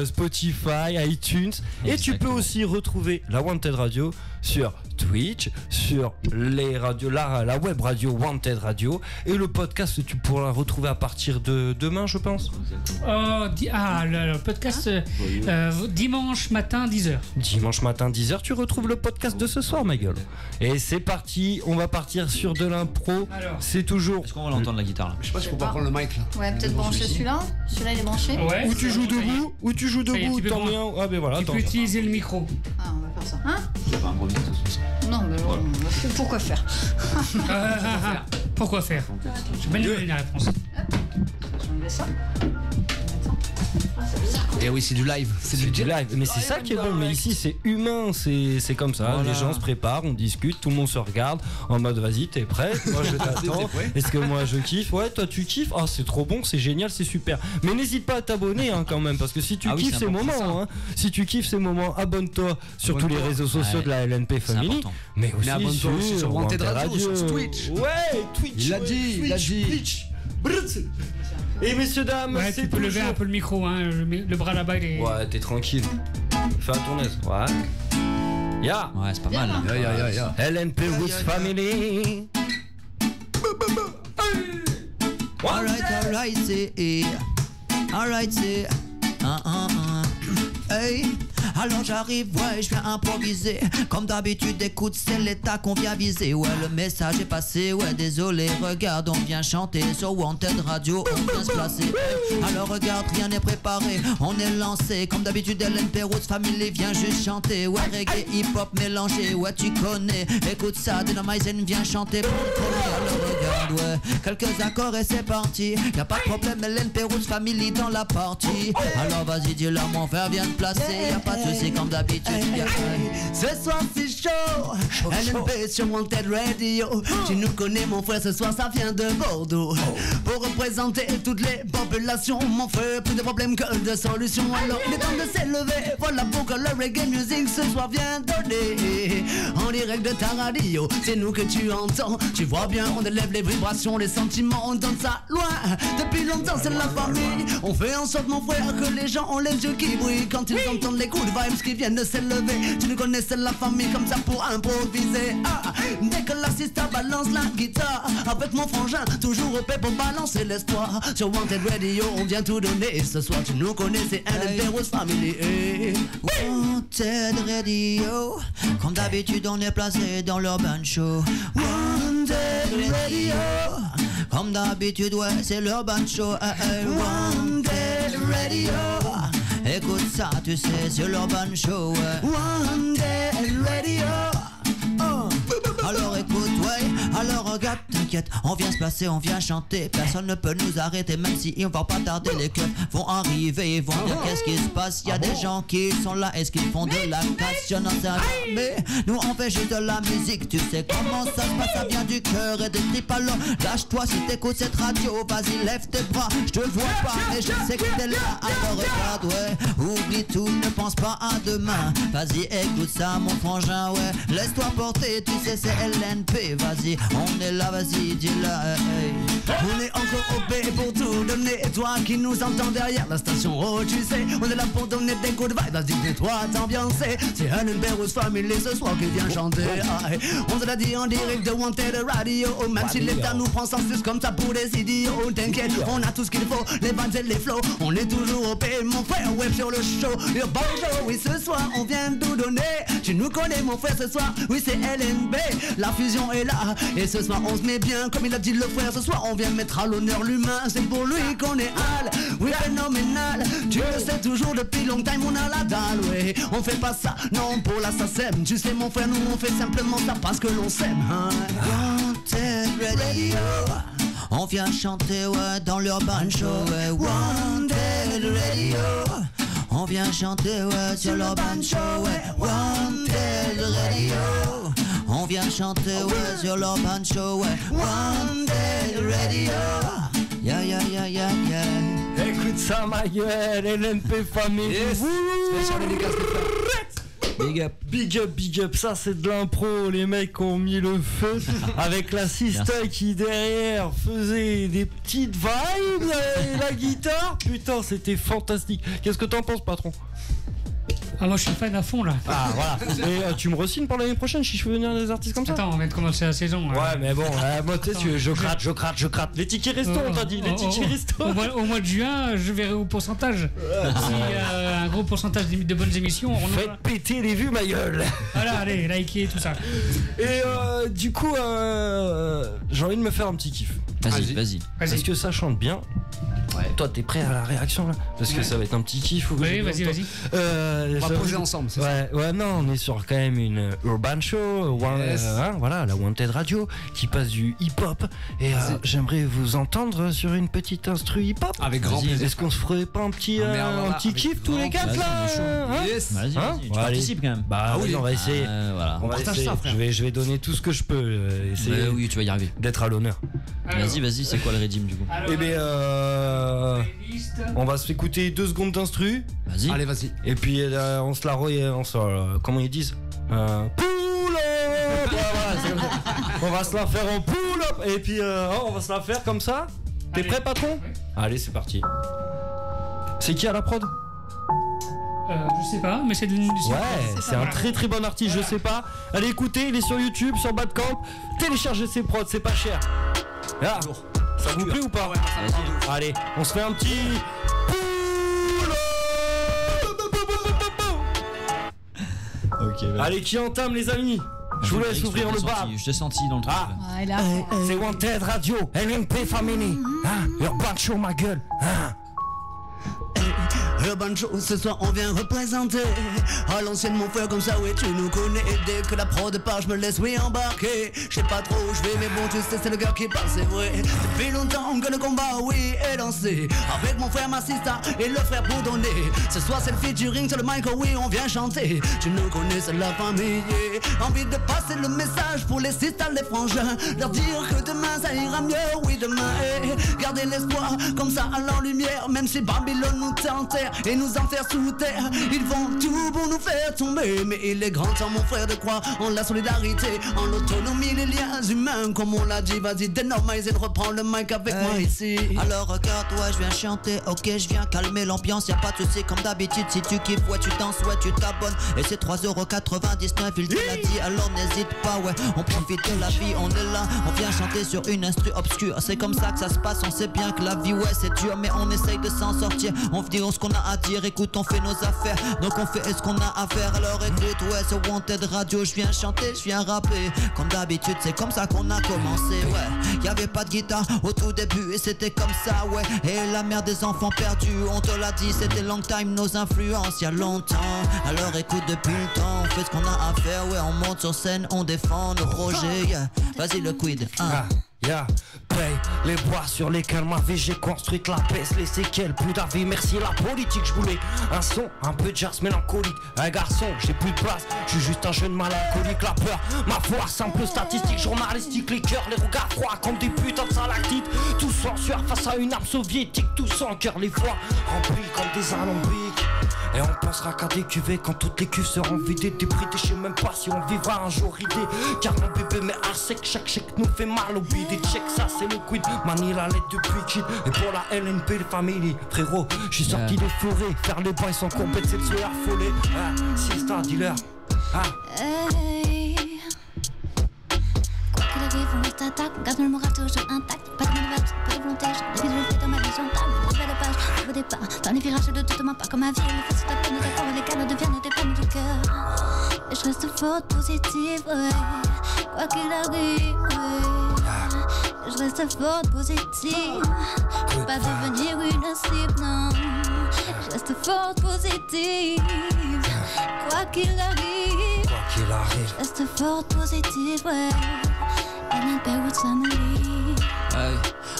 Spotify, iTunes. Et tu peux aussi retrouver la Wanted Radio sur Twitch, sur les radios, la web radio Wanted Radio, et le podcast tu pourras retrouver à partir de demain, je pense. Le podcast dimanche matin 10h. Dimanche matin 10h, tu retrouves le podcast de ce soir, ma gueule. Et c'est parti, on va partir sur de l'impro. C'est toujours. Est-ce qu'on va l'entendre la guitare là ? Je sais pas si on peut prendre le mic là. Ouais, peut-être brancher celui-là. Celui-là il est branché. Ouais, ou tu joues debout, t'en mets un. Ah ben voilà. Tu peux utiliser le micro. Ah, on va faire ça. Hein ? Il y a pas un gros micro de toute façon. Non, mais pourquoi faire ? Pourquoi faire ? Je vais donner la réponse. Je vais ça. Et oui, c'est du live. C'est du live. Mais c'est ça qui est bon. Mais ici, c'est humain. C'est comme ça. Voilà. Les gens se préparent, on discute, tout le monde se regarde en mode vas-y, t'es prêt ? Moi, je t'attends. Est-ce que moi, je kiffe ? Ouais, toi, tu kiffes ? Ah, c'est trop bon, c'est génial, c'est super. Mais n'hésite pas à t'abonner quand même. Parce que si tu kiffes ces moments, si tu kiffes ces moments, abonne-toi sur tous les réseaux sociaux de la LNP Family. Mais aussi abonne-toi aussi sur Wanted Radio, sur Twitch. Ouais, Twitch. Il l'a dit. Twitch. Et messieurs, dames, ouais, tu peux lever un peu le micro, le bras là-bas il est. Ouais, t'es tranquille. Fais à ton aise. Ouais. Ouais, c'est pas mal. LNP Roots Family. Alright, c'est. Hey. Alors j'arrive, ouais, je viens improviser. Comme d'habitude, écoute, c'est l'état qu'on vient viser. Ouais, le message est passé, ouais, désolé. Regarde, on vient chanter sur Wanted Radio, on vient se placer. Alors regarde, rien n'est préparé, on est lancé. Comme d'habitude, LNP Roots Family vient juste chanter. Ouais, reggae, hip-hop mélangé, ouais, tu connais. Écoute ça, Dynamizen vient chanter pour le premier. Alors regarde, ouais, quelques accords et c'est parti. Y'a pas de problème, LNP Roots Family dans la partie. Alors vas-y, dis-leur, mon frère vient de placer. Y'a pas de soucis comme d'habitude. Ce soir c'est chaud, LNP sur Wanted Radio. Tu nous connais mon frère, ce soir ça vient de Bordeaux. Pour représenter toutes les populations, mon frère, plus de problèmes que de solutions. Alors il est temps de s'élever, voilà pourquoi le reggae music ce soir vient donner. En direct de ta radio, c'est nous que tu entends. Tu vois bien, on élève les vibrations, les sentiments, on donne ça loin. Depuis longtemps c'est la famille. On fait en sorte mon frère que les gens ont les yeux qui brillent quand ils entendent les coups de vibes qui viennent de s'élever. Tu nous connais, c'est la famille comme ça pour improviser. Dès que l'assistant balance la guitare, avec mon frangin, toujours au paix pour balancer l'espoir. Sur Wanted Radio, on vient tout donner. Ce soir, tu nous connais, c'est LNP Rose Family. Wanted Radio, comme d'habitude, on est placé dans l'Urban Show. Wanted Radio, comme d'habitude, ouais, c'est l'Urban Show. Wanted Radio, écoute ça, tu sais, c'est l'Urban Show. Wanted Radio. Alors écoute, ouais, alors regarde, t'inquiète, on vient se placer, on vient chanter. Personne ne peut nous arrêter, même si on va pas tarder. Les keufs vont arriver, ils vont dire qu'est-ce qui se passe. Y a des gens qui sont là, est-ce qu'ils font de la casse? Je n'en sais rien, mais nous on fait juste de la musique. Tu sais comment ça se passe, ça vient du cœur et des tripes. Alors lâche-toi si t'écoutes cette radio, vas-y lève tes bras. Je te vois pas, mais je sais que t'es là. Alors regarde, ouais, oublie tout, ne pense pas à demain. Vas-y écoute ça mon frangin, ouais, laisse-toi porter, tu sais c'est LNP, vas-y, on est là, vas-y, dis-le. On est encore au paix pour tout donner. Toi qui nous entends derrière la station, oh tu sais, on est là pour donner des coups de vibe. Vas-y, dis-toi, t'ambiancer. C'est LNP Rose Family ce soir qui vient chanter. On te l'a dit en direct de Wanted Radio. Même si l'État nous prend sans plus comme ça pour des idiots, t'inquiète, on a tout ce qu'il faut, les vibes et les flows. On est toujours au paix, mon frère, web sur le show. Urban Show, oui, ce soir on vient tout donner. Tu nous connais, mon frère, ce soir, oui, c'est LNB. La fusion est là, et ce soir on se met bien, comme il a dit le frère. Ce soir on vient mettre à l'honneur l'humain, c'est pour lui qu'on est hal. Oui, phénoménal, tu le sais toujours depuis long time, on a la dalle, ouais. On fait pas ça, non, pour la SACEM. Tu sais, mon frère, nous on fait simplement ça parce que l'on s'aime, hein. Wanted Radio, on vient chanter, ouais, dans l'Urban Show, ouais. Wanted Radio, on vient chanter, ouais, sur l'Urban Show, ouais. Wanted Radio, on vient chanter, ouais, sur l'Urban Show, ouais. Wanted Radio, yeah, yeah, yeah, yeah, yeah. Écoute ça, ma gueule, LNP Family. Yes. Spécial dédicace de frère. Big up, big up, big up, ça c'est de l'impro, les mecs ont mis le feu avec la sister qui derrière faisait des petites vibes et la guitare, putain c'était fantastique. Qu'est-ce que t'en penses patron? Ah, moi je suis fan à fond là. Ah voilà. Et tu me re-signes pour l'année prochaine si je fais venir des artistes comme ça? Attends, on vient de commencer la saison. Ouais, mais bon, moi tu sais, je gratte. Les tickets resto, on t'a dit, les tickets resto. Au mois de juin, je verrai au pourcentage. S'il y a un gros pourcentage de bonnes émissions, on faites péter les vues, ma gueule. Voilà, allez, likez tout ça. Et du coup, j'ai envie de me faire un petit kiff. Vas-y. Est-ce que ça chante bien? Ouais. Toi, t'es prêt à la réaction là? Parce que ça va être un petit kiff. Oui, vas-y. On va poser ensemble, c'est ça? Ouais, non, on est sur quand même une Urban Show, voilà, la Wanted Radio qui passe du hip-hop. Et j'aimerais vous entendre sur une petite instru hip-hop. Avec grand plaisir. Est-ce qu'on se ferait pas un petit kiff tous les quatre là? Vas-y, tu participes quand même. Bah oui, on va essayer. Voilà. On va essayer. Ça, frère. Je vais donner tout ce que je peux. Essayer oui, tu vas y arriver. D'être à l'honneur. Vas-y, c'est quoi le redeem du coup? Eh bien, on va se écouter 2 secondes d'instru. Vas-y. Allez, vas-y. Et puis on se la comment ils disent? Pull-up. Voilà, c'est comme ça. On va se la faire en pull-up. Et puis on va se la faire comme ça. T'es prêt, patron? Allez, c'est parti. C'est qui à la prod? Je sais pas, mais c'est de ouais, c'est un très très bon artiste, je sais pas. Allez écoutez, il est sur YouTube, sur Badcamp. Téléchargez ses prods, c'est pas cher. Là, ça vous plaît ou pas? Allez, on se fait un petit. Allez, qui entame les amis? Je vous laisse ouvrir le bar. Je t'ai senti dans le truc. C'est Wanted Radio, LNP Family. Urban Show, ma gueule. Urban Show, ce soir on vient représenter. À l'ancienne mon frère comme ça, oui tu nous connais. Et dès que la prod part, je me laisse oui embarquer. Je sais pas trop où je vais, mais bon tu sais c'est le cœur qui parle, c'est vrai. Depuis longtemps que le combat, oui, est lancé. Avec mon frère Massista et le frère Bourdonnet. Ce soir c'est le featuring sur le mic, oui on vient chanter. Tu nous connais, c'est la famille. Envie de passer le message pour les sisters, les frangins. Leur dire que demain ça ira mieux, oui demain. Garder l'espoir comme ça à leur lumière. Même si Babylone nous enterre et nous enferme sous terre, ils vont tout pour nous faire tomber. Mais il est grand temps mon frère de croire en la solidarité, en l'autonomie, les liens humains. Comme on l'a dit, vas-y dénormalise et reprends le mic avec moi ici. Alors regarde-toi, je viens chanter, ok je viens calmer l'ambiance, y'a pas de soucis comme d'habitude. Si tu kiffes, ouais tu danses, ouais tu t'abonnes. Et c'est 3,99€, il te l'a dit, alors n'hésite pas, ouais. On profite de la vie, on est là, on vient chanter sur une instru obscure. C'est comme ça que ça se passe, on sait bien que la vie, ouais c'est dur, mais on essaye de s'en sortir. On dit ce qu'on a à dire, écoute on fait nos affaires, donc on fait ce qu'on a à faire. Alors écoute, ouais c'est Wanted Radio, je viens chanter, je viens rapper. Comme d'habitude c'est comme ça qu'on a commencé, ouais. Y'avait pas de guitare au tout début et c'était comme ça, ouais. Et la mère des enfants perdus, on te l'a dit, c'était long time nos influences, y'a longtemps. Alors écoute depuis le temps, on fait ce qu'on a à faire, ouais. On monte sur scène, on défend nos projets, yeah. Vas-y le quid, paye les bois sur lesquels ma vie j'ai construite la baisse, les séquelles, plus d'avis, merci la politique. Je voulais un son, un peu de jazz mélancolique. Un garçon, j'ai plus de place, je suis juste un jeune mélancolique. La peur, ma foi, simple statistique journalistique. Les cœurs, les regards froids comme des putains de salactites. Tous en sueur face à une arme soviétique. Tous en cœur, les fois remplis comme des alambics. Et on pensera qu'à des cuvées quand toutes les cuves seront vidées, débridées. Je sais même pas si on vivra un jour ridé. Car mon bébé met à sec, chaque chèque nous fait mal au bide. Et check ça c'est le quid, manie la lettre depuis kid. Et pour la LNP les familles, frérot, je suis sorti des forêts. Faire les bains sans compète c'est le souhait affolé. Sista, dealer. Hey. Quoi qu'il arrive on reste attaque, garde le moral toujours intact. Pas de motivation, pas de volonté, j'ai envie de le faire dans ma vie, j'entame une nouvelle page, nouveau départ. Dans les virages de toute ma part comme ma vie, les faces tapent, nos accords, les canaux deviennent des femmes du cœur. Et je reste forte, positive, ouais. Quoi qu'il arrive, ouais. Je reste forte, positive. Pas devenir une cible, non. Je reste forte, positive. Quoi qu'il arrive, je reste forte, positive, ouais. LNP Roots Family. Hey,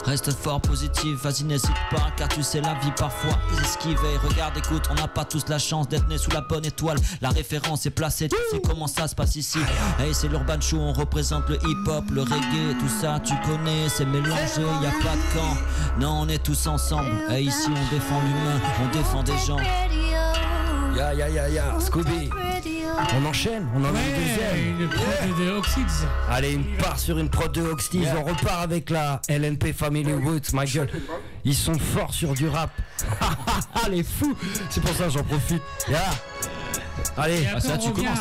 reste fort, positif, vas-y n'hésite pas. Car tu sais la vie parfois esquive. Regarde, écoute, on n'a pas tous la chance d'être né sous la bonne étoile. La référence est placée, tu sais comment ça se passe ici. Hey, c'est l'Urban Show, on représente le hip-hop, le reggae. Tout ça tu connais, c'est mélangé, y a pas de camp. Non, on est tous ensemble. Hey, ici on défend l'humain, on défend des gens. Scooby. On enchaîne, on en a une deuxième. Une prod de Oxids. Allez, on part sur une prod de Oxids. On repart avec la LNP Family Roots, ma gueule. Ils sont forts sur du rap. Les fous. C'est pour ça que j'en profite. Allez, ça tu commences.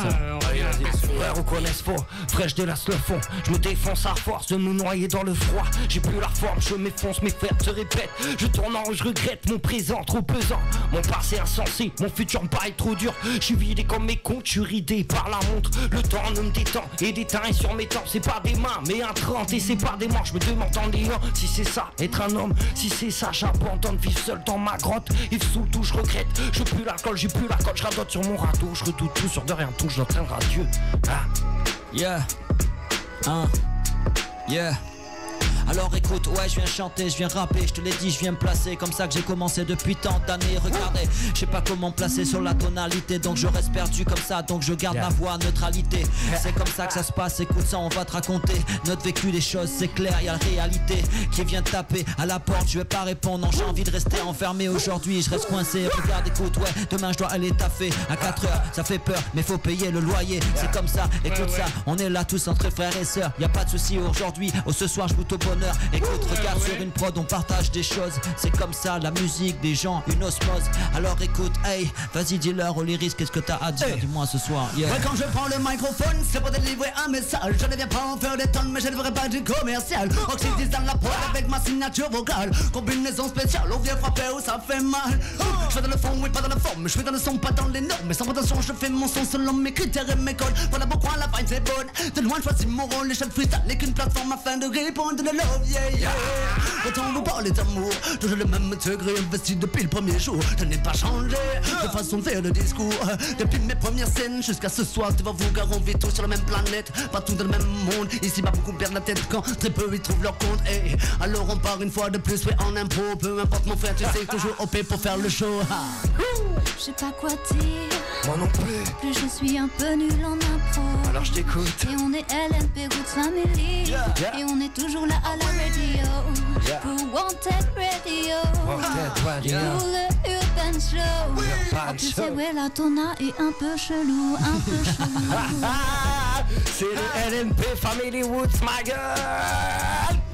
Allez, vas-y. Frère, on connaît ce fort. Frère, je délace le fond. Je me défonce à force de me noyer dans le froid. J'ai plus la forme, je m'effonce, mes frères se répètent. Je tourne en, je regrette mon présent trop pesant. Mon passé insensé, mon futur me paraît trop dur. Je suis vidé comme mes comptes, je suis ridé par la montre. Le temps ne me détend et déteint sur mes tempes. C'est pas des mains, mais un 30 et c'est pas des manches. Je me demande en liant si c'est ça, être un homme. Si c'est ça, j'abandonne, vivre seul dans ma grotte. Et sous tout, je regrette. Je plus l'alcool, j'ai plus l'alcool. Je radote sur mon radeau, je redoute tout sur de rien tout, je l'entraînerai Dieu. Alors écoute, ouais, je viens chanter, je viens rapper, je te l'ai dit, je viens me placer comme ça que j'ai commencé depuis tant d'années. Regardez, je sais pas comment me placer sur la tonalité, donc je reste perdu comme ça, donc je garde ma voix, neutralité. C'est comme ça que ça se passe, écoute ça, on va te raconter notre vécu, des choses, c'est clair, y a la réalité qui vient de taper à la porte, je vais pas répondre, non, j'ai envie de rester enfermé aujourd'hui, je reste coincé. Regarde, écoute, ouais, demain je dois aller taffer à 4h, ça fait peur, mais faut payer le loyer, c'est comme ça, écoute ça, on est là tous entre frères et sœurs, y a pas de souci aujourd'hui, ce soir je goûte au bonheur. Écoute, regarde sur une prod, on partage des choses. C'est comme ça, la musique, des gens, une osmose. Alors écoute, hey, vas-y dis-leur, Oliris, qu'est-ce que t'as à dire, dis-moi ce soir. Ouais, quand je prends le microphone, c'est pour délivrer un message. Je ne viens pas en faire des tonnes, mais je ne ferai pas du commercial. Oxydis dans la prod avec ma signature vocale. Combinaison spéciale, on vient frapper où ça fait mal. Je suis dans le fond, oui, pas dans la forme. Je suis dans le son, pas dans les normes. Mais sans prétention, je fais mon son selon mes critères et mes codes. Voilà pourquoi la vibe c'est bonne. De loin, je choisis mon rôle. L'échelle freestyle n'est qu'une plateforme afin de répondre de la love, yeah, yeah. Autant vous parler d'amour, toujours le même degré investi depuis le premier jour. Je n'ai pas changé de façon de faire le discours. Depuis mes premières scènes jusqu'à ce soir, devant vous, car on vit tous sur la même planète. Pas tous dans le même monde. Ici, bah, beaucoup perdent la tête quand très peu ils trouvent leur compte. Hey, alors on part une fois de plus, ouais, en impro. Peu importe mon frère, tu sais, toujours OP pour faire le show. Je sais pas quoi dire. Moi non plus. Plus je suis un peu nul en impro. Alors je t'écoute. Et on est LMP Roots Family. Et on est toujours là à la radio. Pour Wanted Radio. Wanted Radio. Pour le Urban Show. Urban Tu Show. sais, ouais, la tona est un peu chelou, un peu chelou. C'est le LMP Family Woods, ma gueule.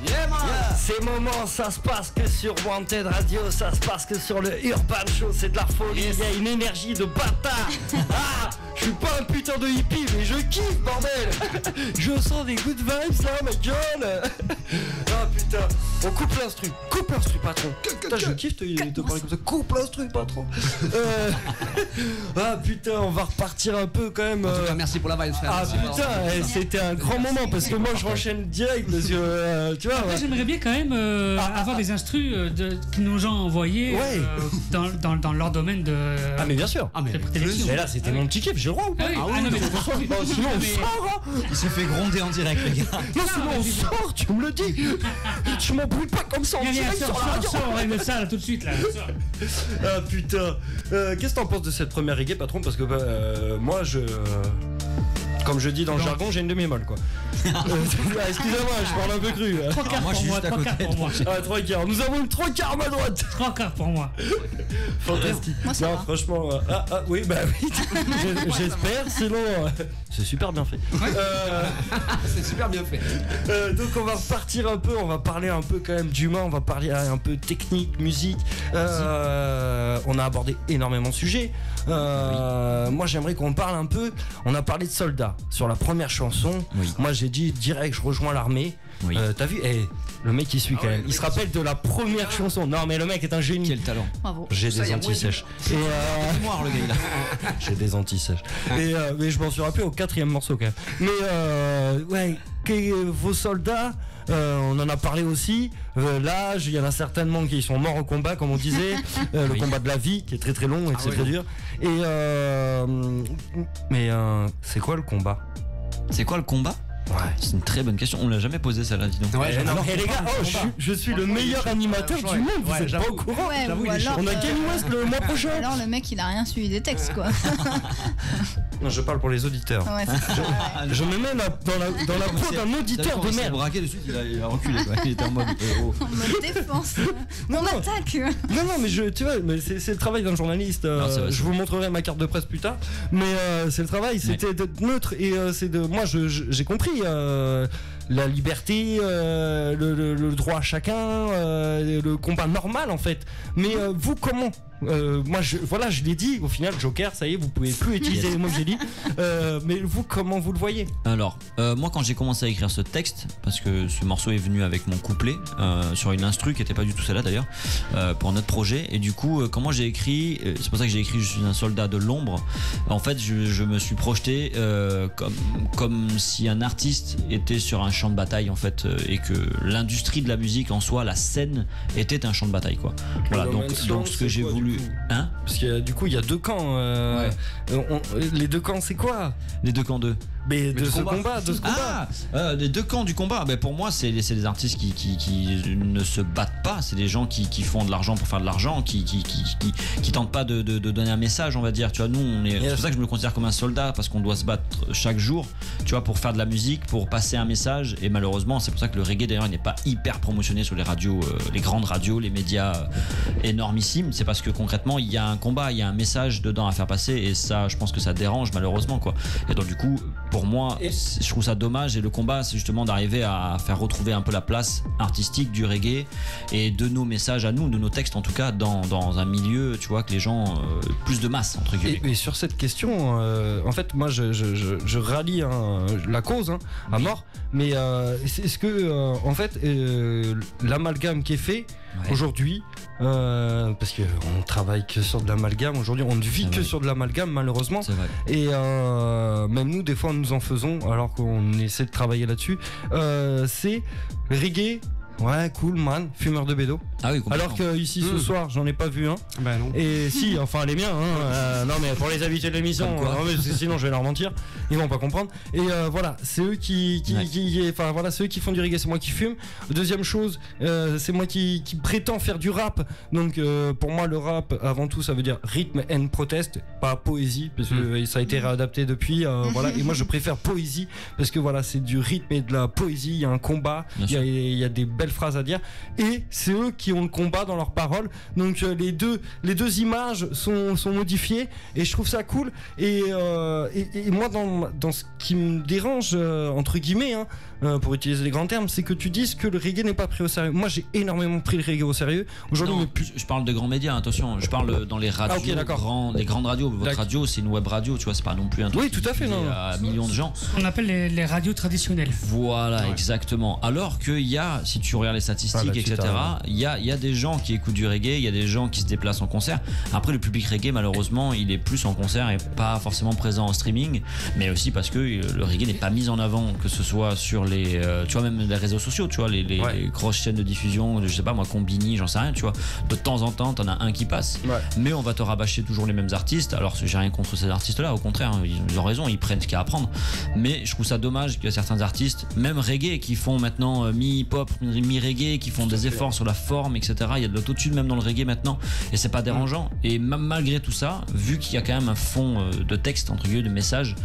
Yeah, man. Ces moments, ça se passe que sur Wanted Radio, ça se passe que sur le Urban Show, c'est de la folie, il y a une énergie de bâtard. Ah, je suis pas un putain de hippie, mais je kiffe, bordel. Je sens des good vibes là, ma gueule. Ah putain, on coupe l'instru, patron. Putain, je kiffe te parler comme ça, coupe l'instru, patron. Ah putain, on va repartir un peu quand même. En tout cas, merci pour la vibe, frère. Ah putain, c'était un grand moment parce que moi je renchaîne direct parce que tu vois. Après, j'aimerais bien quand même avoir des instrus que nos gens ont envoyés dans leur domaine de. Ah mais bien sûr. de prédilection. Mais là c'était mon petit kiff, j'ai le droit ou pas? Ah oui, non, mais sinon on sort. Il s'est fait gronder en direct, les gars. Non, sinon on sort, tu me le dis. Je m'en brûle pas comme ça en direct sur la radio. On règle ça là tout de suite là. Ah putain. Qu'est-ce que t'en penses de cette première reggae, patron? Parce que moi comme je dis dans le jargon, j'ai une demi-molle quoi. Excusez-moi, je parle un peu cru. 3 quarts pour moi, 3 quarts pour moi. Ah, 3 quarts. Nous avons 3 quarts à ma droite. 3 quarts pour moi. Fantastique. Moi, ça non, va. franchement. Oui, bah oui. J'espère, sinon. C'est super bien fait. C'est super bien fait. Donc on va repartir un peu, on va parler un peu quand même d'humain, on va parler un peu technique, musique. On a abordé énormément de sujets. Moi j'aimerais qu'on parle un peu. On a parlé de soldats sur la première chanson. Oui. Moi j'ai dit direct je rejoins l'armée. Oui. T'as vu, le mec il suit quand même. Il se rappelle de la première chanson. Non mais le mec est un génie. Quel talent. Bravo. J'ai des anti-sèches. Mémoire, le gars, il a. J'ai des anti-sèches. Mais je m'en suis rappelé au 4e morceau quand même. Mais ouais, vos soldats, on en a parlé aussi. L'âge, il y en a certainement qui sont morts au combat, comme on disait. Le combat de la vie, qui est très très long et c'est très dur. Mais c'est quoi le combat? C'est quoi le combat? Ouais. C'est une très bonne question. On l'a jamais posé celle-là, dis donc. Ouais, les gars, je suis le meilleur animateur du monde. Vous êtes pas au courant? Ouais, j'avoue, ou il est alors, On a Kanye West le mois prochain. alors le mec il a rien suivi des textes quoi. Non, je parle pour les auditeurs. Ouais, c'est ça, ouais. Je me mets dans la peau d'un auditeur de Il s'est merde. braqué dessus, il a reculé. Quoi. Il était en mode. En mode défense. On attaque. Non, mais tu vois, mais c'est le travail d'un journaliste. Non, c'est vrai, je vous montrerai ma carte de presse plus tard. Mais c'est le travail, c'était d'être neutre. Et c'est de. Moi, j'ai compris la liberté, le droit à chacun, le combat normal en fait. Mais vous, comment? Moi, je l'ai dit. Au final, Joker, ça y est, vous pouvez plus utiliser les mots que j'ai dit. Mais vous, comment vous le voyez? Alors, moi quand j'ai commencé à écrire ce texte, parce que ce morceau est venu avec mon couplet sur une instru qui était pas du tout celle-là d'ailleurs, pour notre projet, et du coup comment j'ai écrit, c'est pour ça que j'ai écrit je suis un soldat de l'ombre. En fait je me suis projeté comme si un artiste était sur un champ de bataille en fait, et que l'industrie de la musique en soi, la scène, était un champ de bataille quoi. Voilà, donc ce que j'ai voulu, hein, parce que du coup il y a deux camps. Les deux camps, c'est quoi? Les deux camps d'eux. Mais de ce combat. Les deux camps du combat. Ben pour moi, c'est des artistes qui ne se battent pas. C'est des gens qui font de l'argent pour faire de l'argent, qui tentent pas de donner un message, on va dire. Tu vois, nous, c'est pour ça que je me considère comme un soldat, parce qu'on doit se battre chaque jour, tu vois, pour faire de la musique, pour passer un message. Et malheureusement, c'est pour ça que le reggae d'ailleurs, il n'est pas hyper promotionné sur les radios, les grandes radios, les médias énormissimes. C'est parce que concrètement, il y a un combat, il y a un message dedans à faire passer, et ça, je pense que ça dérange malheureusement quoi. Et donc du coup, pour moi, je trouve ça dommage. Et le combat, c'est justement d'arriver à faire retrouver un peu la place artistique du reggae et de nos messages à nous, de nos textes en tout cas, dans un milieu, tu vois, que les gens plus de masse entre guillemets. Et sur cette question, en fait, moi, je rallie la cause à mort. Mais est-ce que, en fait, l'amalgame qui est fait aujourd'hui, parce qu'on travaille que sur de l'amalgame aujourd'hui, on ne vit que sur de l'amalgame malheureusement. Et même nous, des fois, nous en faisons alors qu'on essaie de travailler là-dessus. C'est reggae. Ouais, cool, man, fumeur de bédo. Ah oui, alors que ici ce soir, j'en ai pas vu un. Bah non. Et si, enfin les miens. Non mais pour les habitués de l'émission, sinon je vais leur mentir. Ils vont pas comprendre. Et voilà, c'est eux enfin voilà, c'est eux qui font du reggae, c'est moi qui fume. Deuxième chose, c'est moi qui prétend faire du rap. Donc pour moi, le rap, avant tout, ça veut dire rythme and protest, pas poésie, parce que ça a été réadapté depuis. Voilà. Et moi, je préfère poésie parce que voilà, c'est du rythme et de la poésie. Il y a un combat, il y a des belles phrases à dire, et c'est eux qui ont le combat dans leurs paroles. Donc les deux images sont modifiées et je trouve ça cool. Et moi, dans ce qui me dérange entre guillemets, pour utiliser les grands termes, c'est que tu dises que le reggae n'est pas pris au sérieux. Moi, j'ai énormément pris le reggae au sérieux. Aujourd'hui, je parle de grands médias, attention. Je parle dans les radios, les grandes radios. Votre radio, c'est une web radio, tu vois, c'est pas non plus un truc tout à fait, non. À millions de gens. On appelle les radios traditionnelles. Voilà, exactement. Alors qu'il y a, si tu regardes les statistiques, etc., il y a des gens qui écoutent du reggae, il y a des gens qui se déplacent en concert. Après, le public reggae, malheureusement, il est plus en concert et pas forcément présent en streaming, mais aussi parce que le reggae n'est pas mis en avant, que ce soit sur les, tu vois, même les réseaux sociaux, tu vois, les grosses chaînes de diffusion, je sais pas moi, Combini, j'en sais rien, tu vois. De temps en temps, t'en as un qui passe, mais on va te rabâcher toujours les mêmes artistes. Alors, j'ai rien contre ces artistes-là, au contraire, ils ont raison, ils prennent ce qu'il y a à apprendre. Mais je trouve ça dommage qu'il y a certains artistes, même reggae, qui font maintenant mi-hip-hop, mi-reggae, qui font des efforts sur la forme, etc. Il y a de l'autotune même dans le reggae maintenant, et c'est pas dérangeant. Et malgré tout ça, vu qu'il y a quand même un fond de texte, entre guillemets, de message,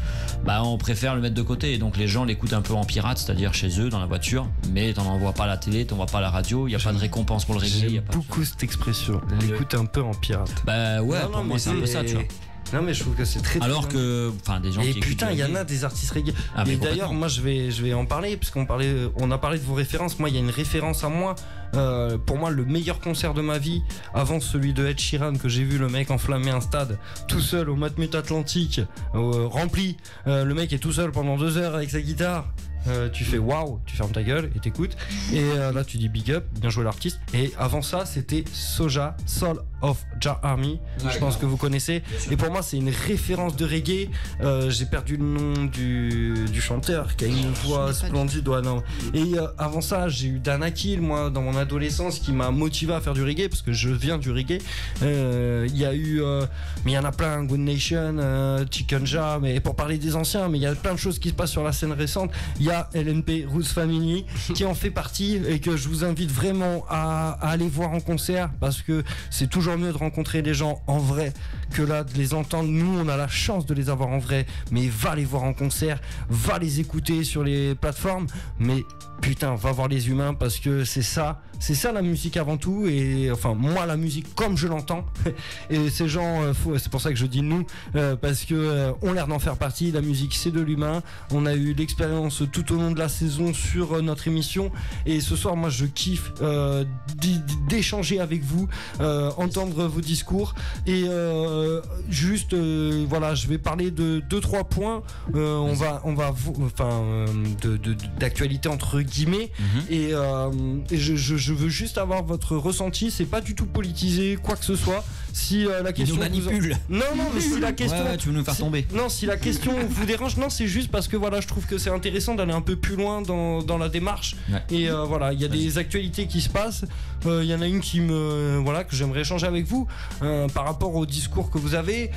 bah on préfère le mettre de côté. Et donc les gens l'écoutent un peu en pirate, c'est-à-dire chez eux, dans la voiture, mais t'en envoies pas à la télé, t'en vois pas à la radio, il n'y a pas de récompense pour le reggae. J'aime beaucoup cette expression, l'écoute un peu en pirate. Bah ouais, pour moi c'est un peu ça, tu vois. Non mais je trouve que c'est très alors que enfin des gens et qui putain il y en a des artistes reggae. Et d'ailleurs moi je vais en parler puisqu'on on a parlé de vos références. Moi il y a une référence à moi. Pour moi le meilleur concert de ma vie avant celui de Ed Sheeran que j'ai vu, le mec enflammer un stade tout seul au Matmut Atlantique rempli. Le mec est tout seul pendant 2 heures avec sa guitare. Tu fais waouh, tu fermes ta gueule et t'écoutes. Et là tu dis big up, bien joué l'artiste. Et avant ça c'était Soja, Soul of Jah Army. Je pense que vous connaissez. Et pour moi c'est une référence de reggae. J'ai perdu le nom du chanteur qui a une voix splendide. Ouais, non. Et avant ça j'ai eu Dan Akil, moi dans mon adolescence, qui m'a motivé à faire du reggae parce que je viens du reggae. Il y a eu mais il y en a plein, Good Nation, Chicken Jah, mais pour parler des anciens, mais il y a plein de choses qui se passent sur la scène récente. Il y a LNP Roots Family qui en fait partie et que je vous invite vraiment à aller voir en concert parce que c'est toujours mieux de rencontrer des gens en vrai que là de les entendre. Nous on a la chance de les avoir en vrai, mais va les voir en concert, va les écouter sur les plateformes, mais putain va voir les humains parce que c'est ça la musique avant tout. Et enfin moi la musique comme je l'entends et ces gens c'est pour ça que je dis nous parce que on a l'air d'en faire partie. La musique c'est de l'humain. On a eu l'expérience tout au long de la saison sur notre émission et ce soir moi je kiffe d'échanger avec vous, entendre vos discours et juste voilà, je vais parler de 2-3 points on va d'actualité entre guillemets et je veux juste avoir votre ressenti. C'est pas du tout politisé quoi que ce soit. Si la question nous manipule. Non mais si la question tu veux nous faire tomber. Non, si la question vous dérange, non, c'est juste parce que voilà, je trouve que c'est intéressant d'aller un peu plus loin dans la démarche. Et voilà, il y a des actualités qui se passent. Il y en a une qui me que j'aimerais échanger avec vous par rapport au discours que vous avez.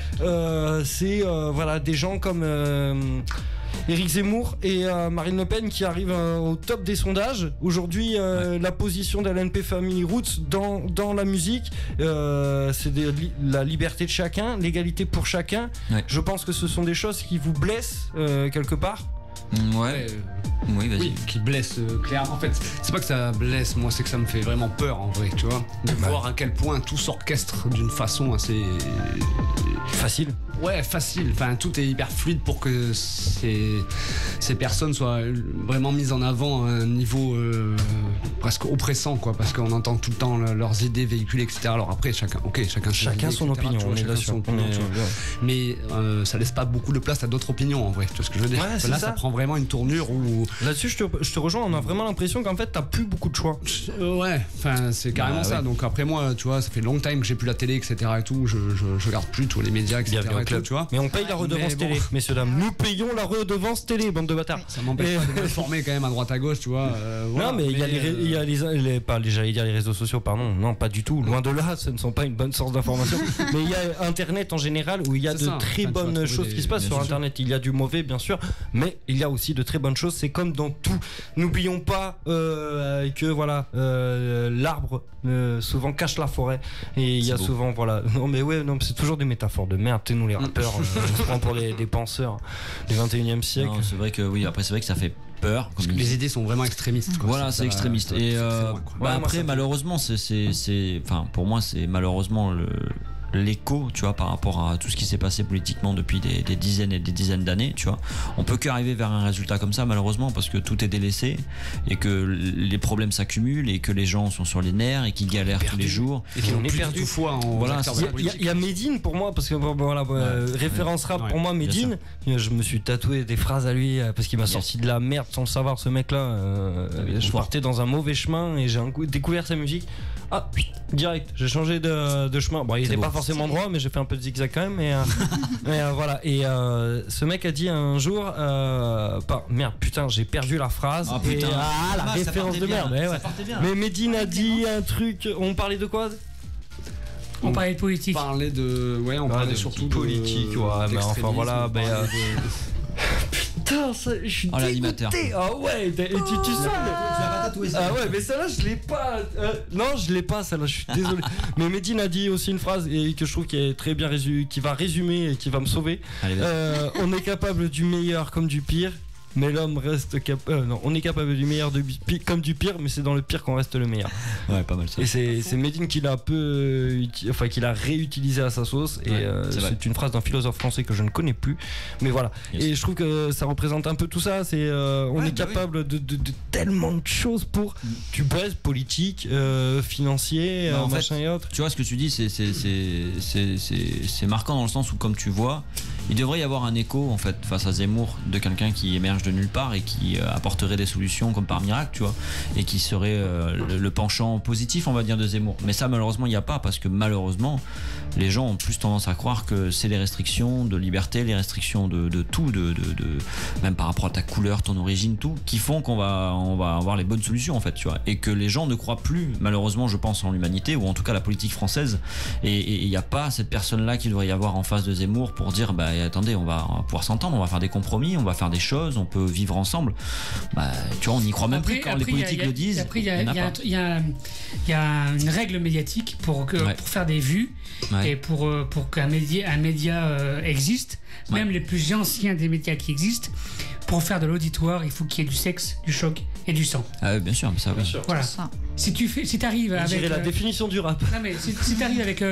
C'est voilà des gens comme Éric Zemmour et Marine Le Pen qui arrivent au top des sondages. Aujourd'hui, la position d'LNP Family Roots dans la musique, c'est la liberté de chacun, l'égalité pour chacun. Je pense que ce sont des choses qui vous blessent quelque part. Oui, vas-y. Oui, qui blesse clairement. En fait, c'est pas que ça blesse, moi, c'est que ça me fait vraiment peur en vrai, tu vois. De voir à quel point tout s'orchestre d'une façon assez facile. Ouais, facile. Enfin, tout est hyper fluide pour que ces personnes soient vraiment mises en avant à un niveau presque oppressant, quoi, parce qu'on entend tout le temps leurs idées véhiculées, etc. Alors après, chacun son opinion, on est là sur mais ça laisse pas beaucoup de place à d'autres opinions, en vrai. Tu vois ce que je veux dire? Ouais, là, ça prend vraiment une tournure où. Là-dessus, je te rejoins. On a vraiment l'impression qu'en fait, t'as plus beaucoup de choix. Ouais, enfin, c'est carrément ça. Ouais. Donc après, moi, tu vois, ça fait long time que j'ai plus la télé, etc. et tout. Je regarde plus tous les médias, etc. et tout, tu vois. Mais on paye la redevance télé, messieurs dames. Nous payons la redevance télé, bande de bâtards. Ça m'empêche pas de me former quand même à droite à gauche, tu vois. Non, mais il y a j'allais dire les réseaux sociaux, pardon. Non, pas du tout. Loin de là, ce ne sont pas une bonne source d'information. Mais il y a Internet en général où il y a très bonnes choses qui se passent sur Internet. Il y a du mauvais, bien sûr, mais il y a aussi de très bonnes choses. C'est comme dans tout. N'oublions pas que voilà, l'arbre souvent cache la forêt. Et il y a souvent, voilà. Non, mais ouais, non, c'est toujours des métaphores de merde. T'es nous les rappeurs, on se prend pour des penseurs du 21e siècle. Non, c'est vrai que oui. Après, c'est vrai que ça fait peur. Parce que les idées sont vraiment extrémistes, quoi. Voilà, c'est extrémiste. Et après, malheureusement, enfin, pour moi, c'est malheureusement l'écho, tu vois, par rapport à tout ce qui s'est passé politiquement depuis des dizaines et des dizaines d'années, tu vois. On peut qu'arriver vers un résultat comme ça, malheureusement, parce que tout est délaissé et que les problèmes s'accumulent et que les gens sont sur les nerfs et qu'ils galèrent tous les jours. Et qu'on est perdu. Voilà, il y a Medine pour moi, parce que voilà, référence rap pour moi, Medine. Je me suis tatoué des phrases à lui parce qu'il m'a sorti de la merde sans le savoir, ce mec-là. Je partais dans un mauvais chemin et j'ai découvert sa musique. Ah, direct, j'ai changé de chemin. Bon, il n'était pas forcément droit, mais j'ai fait un peu de zigzag quand même. Et voilà. Et ce mec a dit un jour, merde, putain, j'ai perdu la phrase. La référence de merde. Mais Medine a dit un truc. On parlait de quoi? On parlait de politique. On parlait surtout de politique. Ouais, mais enfin voilà. Putain, je suis dégoûté. Ah ouais, et tu sens. Ah ouais, mais celle-là je l'ai pas. Non, je l'ai pas celle-là, je suis désolé. Mais Medine a dit aussi une phrase et que je trouve qui est très bien qui va résumer et qui va me sauver. On est capable du meilleur comme du pire. Mais l'homme reste on est capable du meilleur comme du pire, mais c'est dans le pire qu'on reste le meilleur. Ouais, pas mal ça. Et c'est Medine qui l'a qu'il a réutilisé à sa sauce. Et c'est une phrase d'un philosophe français que je ne connais plus. Mais voilà. Yes. Et je trouve que ça représente un peu tout ça. C'est on est capable de tellement de choses pour du buzz politique, financier, machin et autres. Tu vois ce que tu dis, c'est marquant dans le sens où, comme tu vois, il devrait y avoir un écho en fait face à Zemmour de quelqu'un qui émerge de nulle part et qui apporterait des solutions comme par miracle, tu vois, et qui serait le penchant positif, on va dire, de Zemmour. Mais ça, malheureusement, il n'y a pas, parce que malheureusement, les gens ont plus tendance à croire que c'est les restrictions de liberté, les restrictions de tout, même par rapport à ta couleur, ton origine, tout, qui font qu'on va avoir les bonnes solutions, en fait, tu vois, et que les gens ne croient plus, malheureusement, je pense, en l'humanité, ou en tout cas la politique française, et il n'y a pas cette personne-là qu'il devrait y avoir en face de Zemmour pour dire, attendez, on va pouvoir s'entendre, on va faire des compromis, on va faire des choses, on peut vivre ensemble. Tu vois, on n'y croit même plus quand les politiques le disent. Après, il y a une règle médiatique pour faire des vues et pour qu'un média existe. Même les plus anciens des médias qui existent, pour faire de l'auditoire, il faut qu'il y ait du sexe, du choc et du sang. Ah oui, bien sûr, mais ça, oui. Voilà. Si t'arrives avec. Je dirais la définition du rap. Non, mais si t'arrives avec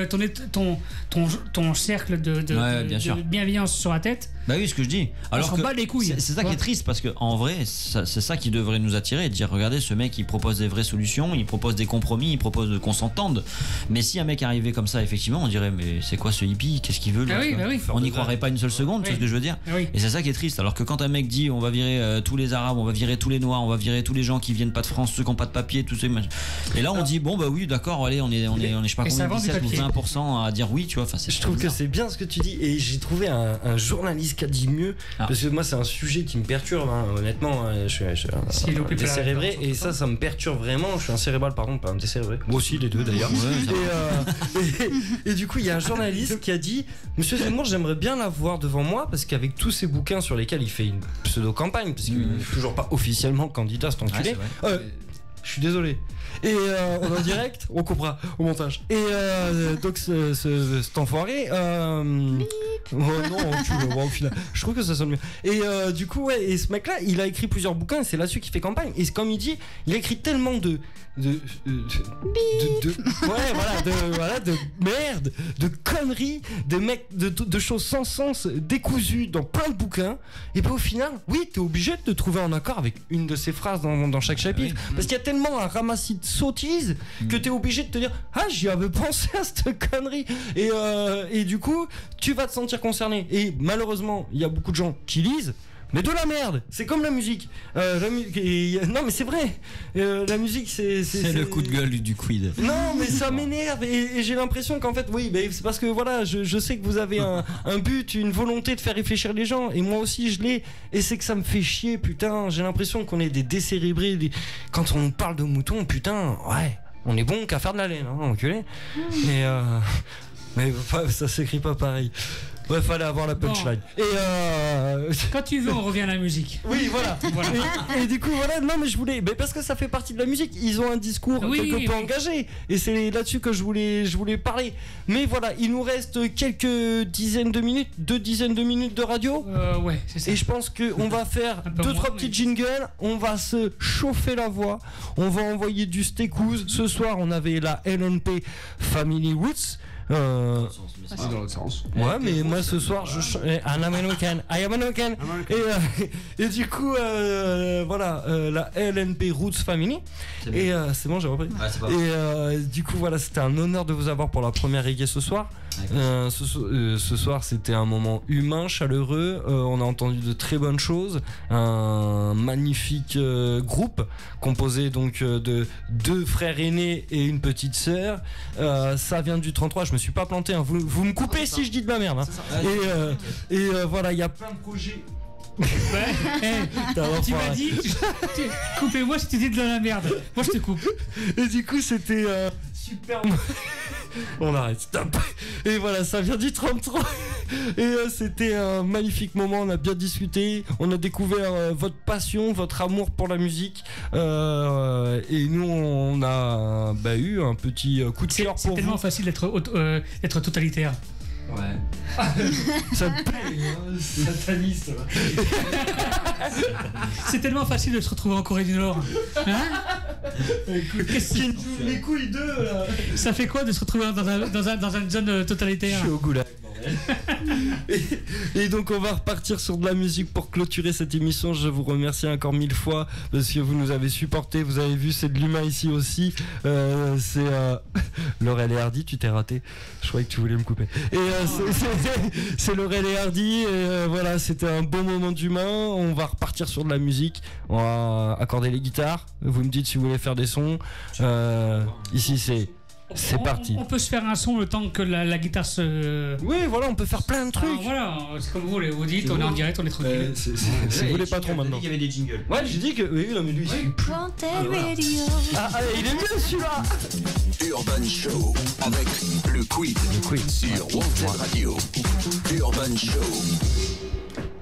ton cercle de bienveillance sur la tête. Bah oui, ce que je dis. Alors on bat les couilles. C'est ça qui est triste, parce que en vrai, c'est ça qui devrait nous attirer, et dire, regardez, ce mec, il propose des vraies solutions, il propose des compromis, il propose qu'on s'entende. Mais si un mec arrivait comme ça, effectivement, on dirait, mais c'est quoi ce hippie? Qu'est-ce qu'il veut lui? On n'y croirait pas une seule seconde, tu vois ce que je veux dire? Et c'est ça qui est triste. Alors que quand un mec dit, on va virer tous les Arabes, on va virer tous les Noirs, on va virer tous les gens qui viennent pas de France, ceux qui n'ont pas de papier, tous ces. Et là, on dit, bon, bah oui, d'accord, allez, on est je sais pas combien, 17 ou 20% à dire oui, tu vois. Je trouve que c'est bien ce que tu dis, et j'ai trouvé un journaliste qui a dit mieux. Parce que moi, c'est un sujet qui me perturbe, honnêtement. Je suis un décérébré, et ça me perturbe vraiment. Je suis un cérébral, par contre, pas un décérébré. Moi aussi, les deux d'ailleurs. Et du coup, il y a un journaliste qui a dit, Monsieur Zemmour, j'aimerais bien l'avoir devant moi, parce qu'avec tous ces bouquins sur lesquels il fait une pseudo-campagne, parce qu'il n'est toujours pas officiellement candidat, cet enculé. Je suis désolé. Et on est en direct, on coupera au montage. Et donc cet enfoiré Oh non, au final, je trouve que ça sonne mieux. Et du coup, ouais, et ce mec-là, il a écrit plusieurs bouquins, et c'est là-dessus qu'il fait campagne. Et comme il dit, il a écrit tellement de merde, de conneries, de choses sans sens, décousues dans plein de bouquins. Et puis au final, oui, t'es obligé de te trouver en accord avec une de ces phrases dans chaque chapitre. Parce qu'il y a tellement un ramassis de sottises que t'es obligé de te dire, ah, j'y avais pensé à cette connerie. Et du coup, tu vas te sentir concerné. Et malheureusement, il y a beaucoup de gens qui lisent. Mais de la merde, c'est comme la musique. Non mais c'est vrai. La musique c'est le coup de gueule du quid. Non mais ça m'énerve et j'ai l'impression qu'en fait oui, mais c'est parce que voilà, je sais que vous avez un but, une volonté de faire réfléchir les gens et moi aussi je l'ai et c'est que ça me fait chier putain. J'ai l'impression qu'on est des décérébrés quand on parle de moutons putain. Ouais, on est bon qu'à faire de la laine, hein, enculé. Mais ça s'écrit pas pareil. Ouais, fallait avoir la punchline. Bon. Et quand tu veux, on revient à la musique. Oui, voilà. Et du coup, voilà. Non, mais je voulais. Mais parce que ça fait partie de la musique. Ils ont un discours quelque peu engagé. Et c'est là-dessus que je voulais parler. Mais voilà, il nous reste quelques dizaines de minutes, 2 dizaines de minutes de radio. Ouais, c'est ça. Et je pense qu'on va faire 2-3 petits jingles. On va se chauffer la voix. On va envoyer du steakhouse. Ce soir, on avait la LNP Family Roots. Dans l'autre sens. Ouais, mais moi ce soir I am American. Et du coup voilà la LNP Roots Family. Et c'est bon, j'ai repris. Et du coup voilà, c'était un honneur de vous avoir pour la première reggae ce soir. Ce soir c'était un moment humain, chaleureux. On a entendu de très bonnes choses. Un magnifique groupe composé donc de 2 frères aînés et une petite sœur. Ça vient du 33. Je me suis pas planté, hein. Vous me coupez si je dis de la merde, hein. Et voilà, il y a plein de projets. Tu m'as dit coupez-moi si tu dis de la merde. Moi je te coupe. Et du coup c'était super. On arrête, stop. Et voilà, ça vient du 33. Et c'était un magnifique moment. On a bien discuté. On a découvert votre passion, votre amour pour la musique. Et nous, on a eu un petit coup de cœur pour vous. C'est tellement facile d'être totalitaire. Ouais. Ça te plaît, hein, sataniste. C'est tellement facile de se retrouver en Corée du Nord. Hein? Les couilles d'eux là. Ça fait quoi de se retrouver dans une zone totalitaire? Je suis au goulag. Et donc on va repartir sur de la musique pour clôturer cette émission. Je vous remercie encore 1000 fois parce que vous nous avez supporté. Vous avez vu, c'est de l'humain ici aussi. C'est Laurel et Hardy. Tu t'es raté. Je croyais que tu voulais me couper. Et c'est Laurel et Hardy. Et voilà, c'était un bon moment d'humain. On va repartir sur de la musique. On va accorder les guitares. Vous me dites si vous voulez faire des sons. Ici c'est parti. On peut se faire un son le temps que la guitare se... Oui, voilà, on peut faire plein de trucs. Voilà, c'est comme vous voulez. Vous dites, on est en direct, on est tranquille. Si vous voulez pas trop maintenant. Il y avait des jingles. Ouais, j'ai dit que... Oui, non mais lui, il est mieux celui-là. Urban Show avec le Quid sur Wanted Radio. Urban Show.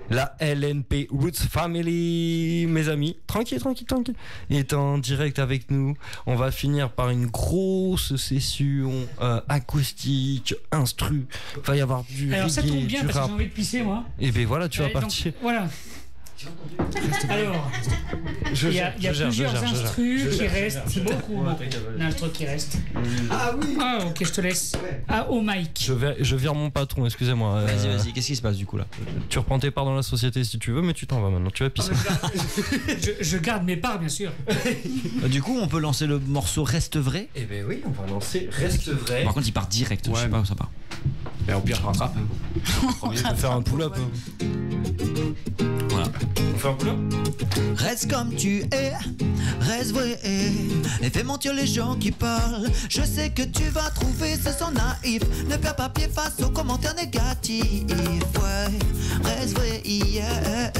La LNP Roots Family, mes amis, tranquille, est en direct avec nous. On va finir par une grosse session acoustique, instru. Il va y avoir du reggae, ça tombe bien du parce rap. que j'ai envie de pisser moi. Et ben voilà, tu vas partir. Donc, voilà. Alors, il y a plusieurs instrus qui restent, beaucoup d'instrus qui restent. Ah oui. Ah ok, je te laisse. Au mic. Je vire mon patron, excusez-moi. Vas-y, qu'est-ce qui se passe du coup là? Tu reprends tes parts dans la société si tu veux, mais tu t'en vas maintenant, tu vas pisser. Je garde mes parts bien sûr. Du coup, on peut lancer le morceau Reste Vrai. Eh ben oui, on va lancer Reste Vrai. Par contre, il part direct, je sais pas où ça part. Et au pire, je rattrape. On va faire un pull-up. Voilà. On fait un pull-up. Reste comme tu es, reste vrai. Et fais mentir les gens qui parlent. Je sais que tu vas trouver ce sont naïf. Ne perds pas pied face aux commentaires négatifs. Ouais, reste vrai, yeah.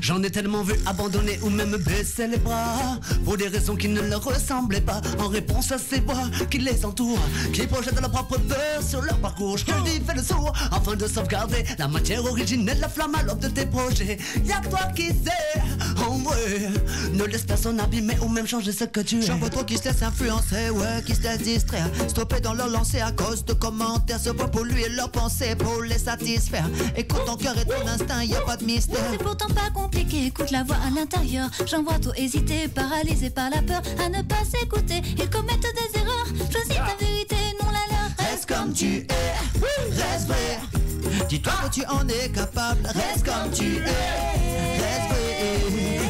J'en ai tellement vu abandonner ou même baisser les bras pour des raisons qui ne leur ressemblaient pas. En réponse à ces voix qui les entourent, qui projettent leur propre peur sur leur parcours. Je te dis fais le sourd afin de sauvegarder la matière originelle, la flamme à l'aube de tes projets. Y'a que toi qui sais, en vrai. Ne laisse personne abîmer ou même changer ce que tu es. J'en vois trop qui se laissent influencer, ouais, qui se laissent distraire. Stopper dans leur lancée à cause de commentaires. Se voient polluer leurs pensées pour les satisfaire. Écoute ton cœur et ton instinct, y a pas de mystère. C'est pourtant pas compliqué, écoute la voix à l'intérieur. J'en vois tout hésiter, paralysé par la peur à ne pas s'écouter. Ils commettent des erreurs, choisis ta vérité, non la leur. Reste comme tu es, reste vrai. Dis-toi que tu en es capable, reste comme tu es, reste vrai.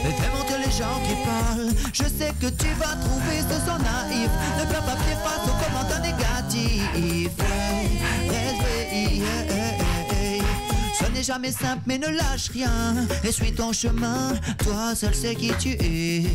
Et fais monter les gens qui parlent. Je sais que tu vas trouver ce son naïf. Ne perds pas pied face aux commentaires négatifs. Reste vrai, ce n'est jamais simple mais ne lâche rien. Et suis ton chemin, toi seul sais qui tu es.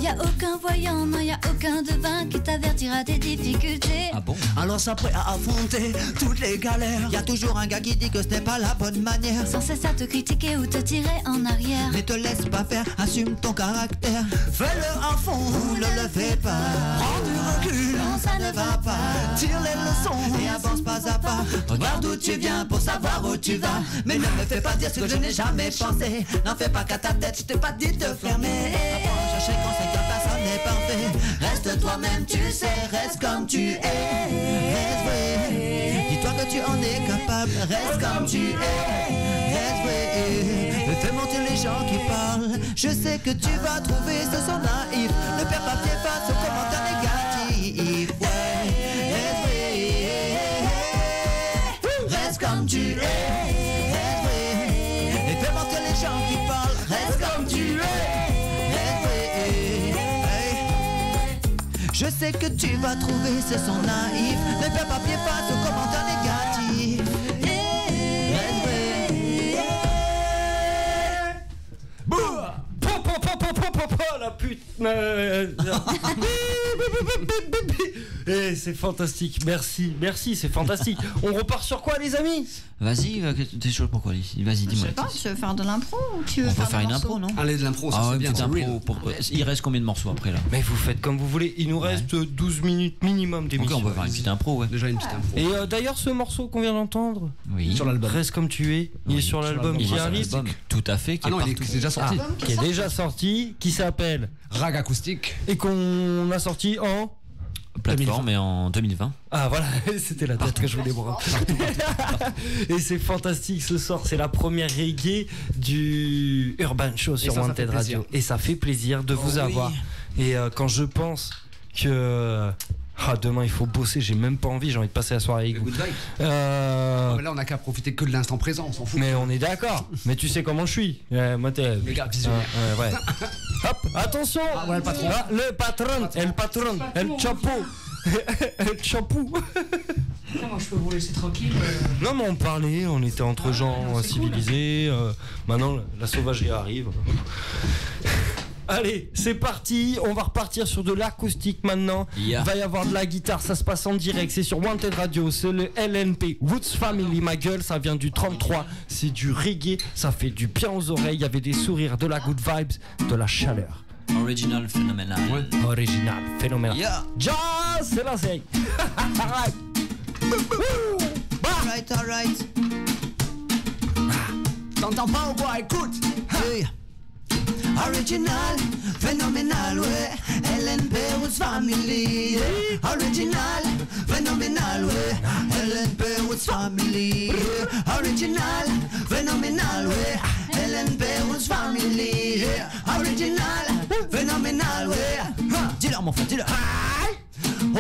Y a aucun voyant, non y a aucun devin qui t'avertira des difficultés. Ah bon? Alors ça prêt à affronter toutes les galères. Y a toujours un gars qui dit que ce n'est pas la bonne manière. Sans cesse à te critiquer ou te tirer en arrière. Mais te laisse pas faire, assume ton caractère. Fais-le à fond ou ne le fais pas. Prends du recul, non ça ne va pas. Tire les leçons et avance pas à pas. Regarde d'où tu viens pour savoir où tu vas. Mais ne me fais pas dire ce que je n'ai jamais pensé. N'en fais pas qu'à ta tête, je t'ai pas dit de fermer. Apprends à chercher conseil car personne n'est parfait. Reste toi-même, tu sais, reste comme tu es. Reste vrai. Dis-toi que tu en es capable. Reste comme tu es. Reste vrai. Fais monter les gens qui parlent. Je sais que tu vas trouver ce son naïf. Ne perds pas pied face aux commentaires négatifs. Ouais. Reste vrai. Reste comme tu es. Je sais que tu vas trouver ce son naïf. Ne perds pas pied face aux commentaires négatifs. La pute. C'est fantastique, merci, c'est fantastique. On repart sur quoi les amis? Vas-y, t'es chaud pour quoi? Vas-y, dis-moi. Je sais pas, tu veux faire de l'impro ou tu veux On peut faire une morceau impro, non? Allez, de l'impro, ça c'est bien. Il reste combien de morceaux après là? Mais vous faites comme vous voulez, il nous reste 12 minutes minimum d'émission. Ok, on peut faire une petite impro, ouais. Déjà une petite impro. Et d'ailleurs, ce morceau qu'on vient d'entendre, oui, sur l'album Reste comme tu es, il est sur l'album qui arrive. Tout à fait, qui est déjà sorti. Qui est déjà sorti, qui s'appelle Rag Acoustique. Et qu'on a sorti en plateforme et en 2020. Ah voilà, c'était la date que je voulais voir. Et c'est fantastique ce soir, c'est la première reggae du Urban Show sur Wanted Radio. Et ça fait plaisir de vous avoir. Et quand je pense que demain il faut bosser, j'ai même pas envie, j'ai envie de passer la soirée avec vous. Là on a qu'à profiter que de l'instant présent, on s'en fout. Mais on est d'accord, mais tu sais comment je suis. Moi t'es... Les gars, visionnaire. Ouais. Hop, attention. Le patron. Le patron, El Chapo. El Chapo. Moi je peux vous laisser tranquille. Non mais on parlait, on était entre gens civilisés. Maintenant la sauvagerie arrive. Allez, c'est parti, on va repartir sur de l'acoustique maintenant. Il va y avoir de la guitare, ça se passe en direct, c'est sur Wanted Radio, c'est le LNP Roots Family, ma gueule, ça vient du 33, c'est du reggae, ça fait du bien aux oreilles, il y avait des sourires, de la good vibes, de la chaleur. Original phénoménal. Original phénoménal. Jazz, c'est la c'est. Alright. T'entends pas ou quoi? Écoute. Hey. Original, phénoménal, ouais. LNP Roots Family. Original, phénoménal, ouais. LNP Roots Family. Original, phénoménal, ouais. LNP Roots Family. Original, phénoménal, ouais. Dis-leur mon frère, dis-leur.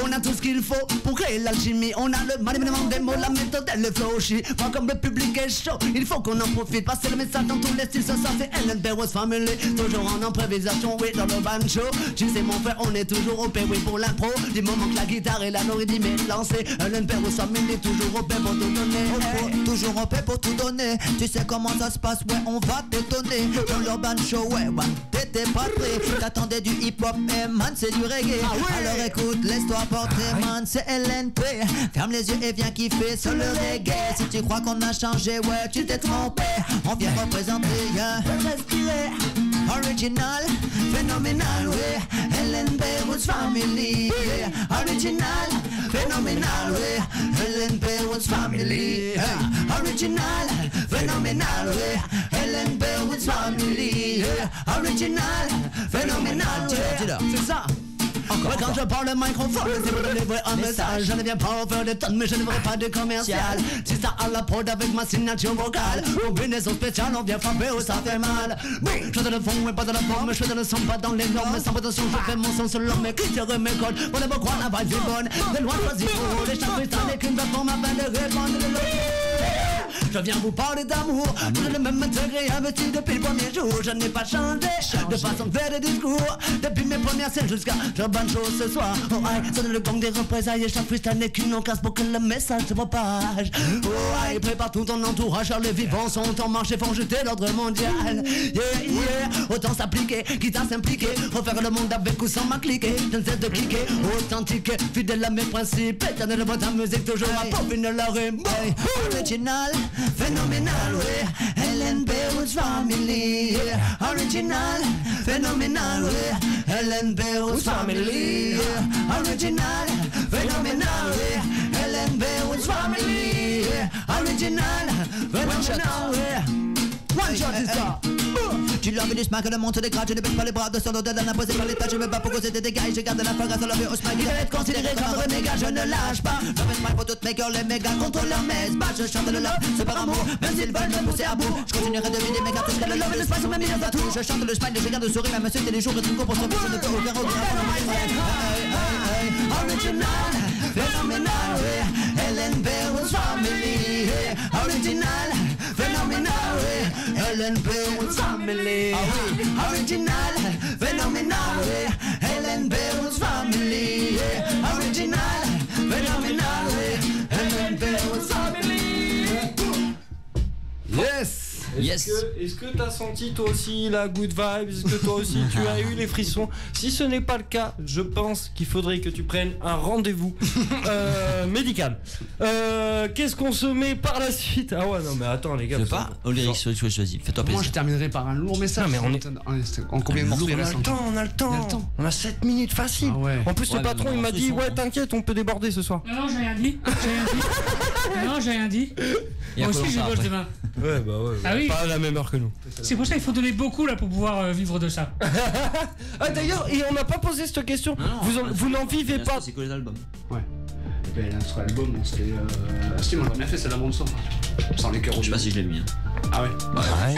On a tout ce qu'il faut pour créer l'alchimie. On a le maniement des mots, la méthode et le flow. Moi comme le public est chaud, il faut qu'on en profite. Passer le message dans tous les styles, ce soir c'est LNP Roots Family. Toujours en improvisation, oui, dans le band show. Tu sais mon frère, on est toujours au oui pour l'impro. Du moment que la guitare et la nourriture est lancée, LNP Roots Family, toujours au paix pour tout donner. Toujours au paix pour tout donner. Tu sais comment ça se passe, ouais, on va t'étonner. Dans le band show, ouais, t'étais pas prêt. T'attendais du hip-hop, et man, c'est du reggae. Alors écoute, laisse-toi emporter, man, c'est LNP. Ferme les yeux et viens kiffer sur le reggae. Si tu crois qu'on a changé, ouais, tu t'es trompé. On vient représenter, respirer. Original, phénoménal, ouais. LNB Roots Family, yeah. Original, phénoménal, ouais. LNB Roots Family, yeah. Original, phénoménal, ouais. LNB Roots Family, yeah. Original, phénoménal, ouais. C'est ça. Ouais, quand je parle le microphone, c'est pour délivrer un message. Je ne viens pas en faire des tonnes, mais je ne ferai pas de commercial. Si ça à la prod avec ma signature vocale, combinaison spéciale, on vient frapper où ça fait mal. Oui, je fais dans le fond, mais pas dans la forme. Je fais dans le son, pas dans les normes. Sans prétention, je fais mon son selon mes critères et mes codes. Voilà pourquoi la vibe est bonne. De loin choisi pour les chants cristals et qu'une plateforme afin de répondre de l'autre. Je viens vous parler d'amour, je le même intégré investi depuis le premier jour. Je n'ai pas changé de façon de faire des discours. Depuis mes premières scènes jusqu'à Urban Show ce soir. Oh aïe, sonne le gong des représailles et chaque freestyle n'est qu'une casse pour que le message se propage. Oh aïe, prépare tout ton entourage, car les vivants sont en marche et font jeter l'ordre mondial. Yeah, yeah, autant s'appliquer, quitte à s'impliquer, refaire le monde avec ou sans m'accliquer. Je ne cesse de cliquer, authentique, fidèle à mes principes. Éternellement ta musique toujours à peaufiner la rime. Original, phénoménal, ouais. LNB Roots Family, yeah. Original, phénoménal, ouais. LNB Roots Family, yeah. Original, phénoménal, ouais. LNB Roots Family, yeah. Original, phénoménal, ouais. One shot is ça. Tu l'as vu du smack, le monte des grades, je ne baisse pas les bras de son odeur d'un imposé par l'état, je me bats pour causer des dégâts, je garde la fragrance à l'envers au smack. Il va être considéré comme renégat, je ne lâche pas. Je fais smile pour toutes mes girls, les mégas contre leur messe. Bah, je chante le love, c'est par amour, même s'ils veulent me pousser à bout. Je continuerai de vider mes cartes jusqu'à le love et le spice sont mes meilleurs atouts. Je chante le smile, je garde le sourire, même si c'est les jours de tout pour son je ne peux aucun regret. Original, phénoménal, LNB Roots Family, original, phénoménal, LNB Roots Family, original, phénoménal, LNB Roots Family, original, phénoménal, LNB Roots Family. Yes. Est-ce que t'as senti toi aussi la good vibes? Est-ce que toi aussi tu as eu les frissons? Si ce n'est pas le cas, je pense qu'il faudrait que tu prennes un rendez-vous médical. Qu'est-ce qu'on se met par la suite? Ah ouais, non mais attends les gars. Je sais pas. Oléric, choisis. Fais-toi plaisir. Moi je terminerai par un lourd message. Non mais on en combien de morceaux? On a le temps. On a 7 minutes facile. Ah ouais. En plus le patron il m'a dit ouais t'inquiète on peut déborder ce soir. Non j'ai rien dit. Non j'ai rien dit. Moi aussi je bosse demain. Ouais bah ouais. Ah oui. Pas à la même heure que nous. C'est pour ça qu'il faut donner beaucoup là pour pouvoir vivre de ça. Ah d'ailleurs et on n'a pas posé cette question. Vous n'en vivez pas. C'est que les albums. Ouais. Ben notre album on serait. Si moi j'aurais bien fait c'est la bande son. Sans les cœurs. Je sais pas si je l'ai mis. Ah ouais.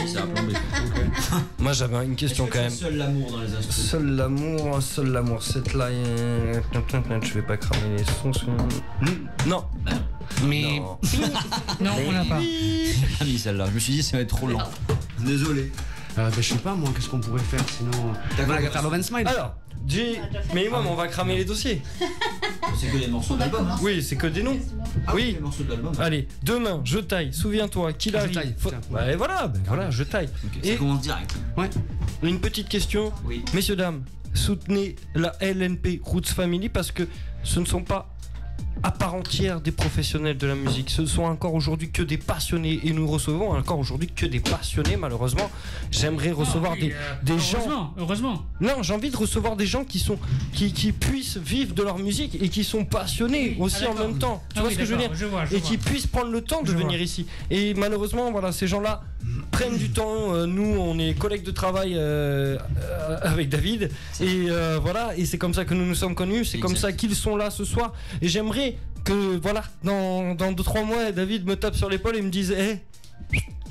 C'est un plan B. Moi j'avais une question quand même. Seul l'amour dans les Seul instruments. l'amour. Cette line. Je vais pas cramer les sons. Non. Mais non, on l'a pas. J'ai pas mis celle-là. Je me suis dit ça va être trop lent. Désolé. Je sais pas moi, qu'est-ce qu'on pourrait faire sinon. Faire Love and Smile. Alors, mais on va cramer les dossiers. C'est que des morceaux d'album. Hein. Oui, c'est que des noms. Oui. Les morceaux d'album. Allez, demain, je taille. Souviens-toi qu'il arrive. Et voilà, je taille. Okay, et ça commence direct. Ouais. Une petite question. Oui. Messieurs dames, soutenez la LNP Roots Family parce que ce ne sont pas à part entière des professionnels de la musique. Ce sont encore aujourd'hui que des passionnés et nous recevons encore aujourd'hui que des passionnés malheureusement. J'aimerais recevoir des gens. Heureusement. Non, j'ai envie de recevoir des gens qui puissent vivre de leur musique et qui sont passionnés aussi en même temps. Tu vois ce que je veux dire? Et qui puissent prendre le temps de venir ici. Et malheureusement, voilà, ces gens-là prennent du temps. Nous, on est collègues de travail avec David et voilà. Et c'est comme ça que nous nous sommes connus. C'est comme ça qu'ils sont là ce soir. Et j'aimerais que voilà, dans 2-3 mois, David me tape sur l'épaule et me dise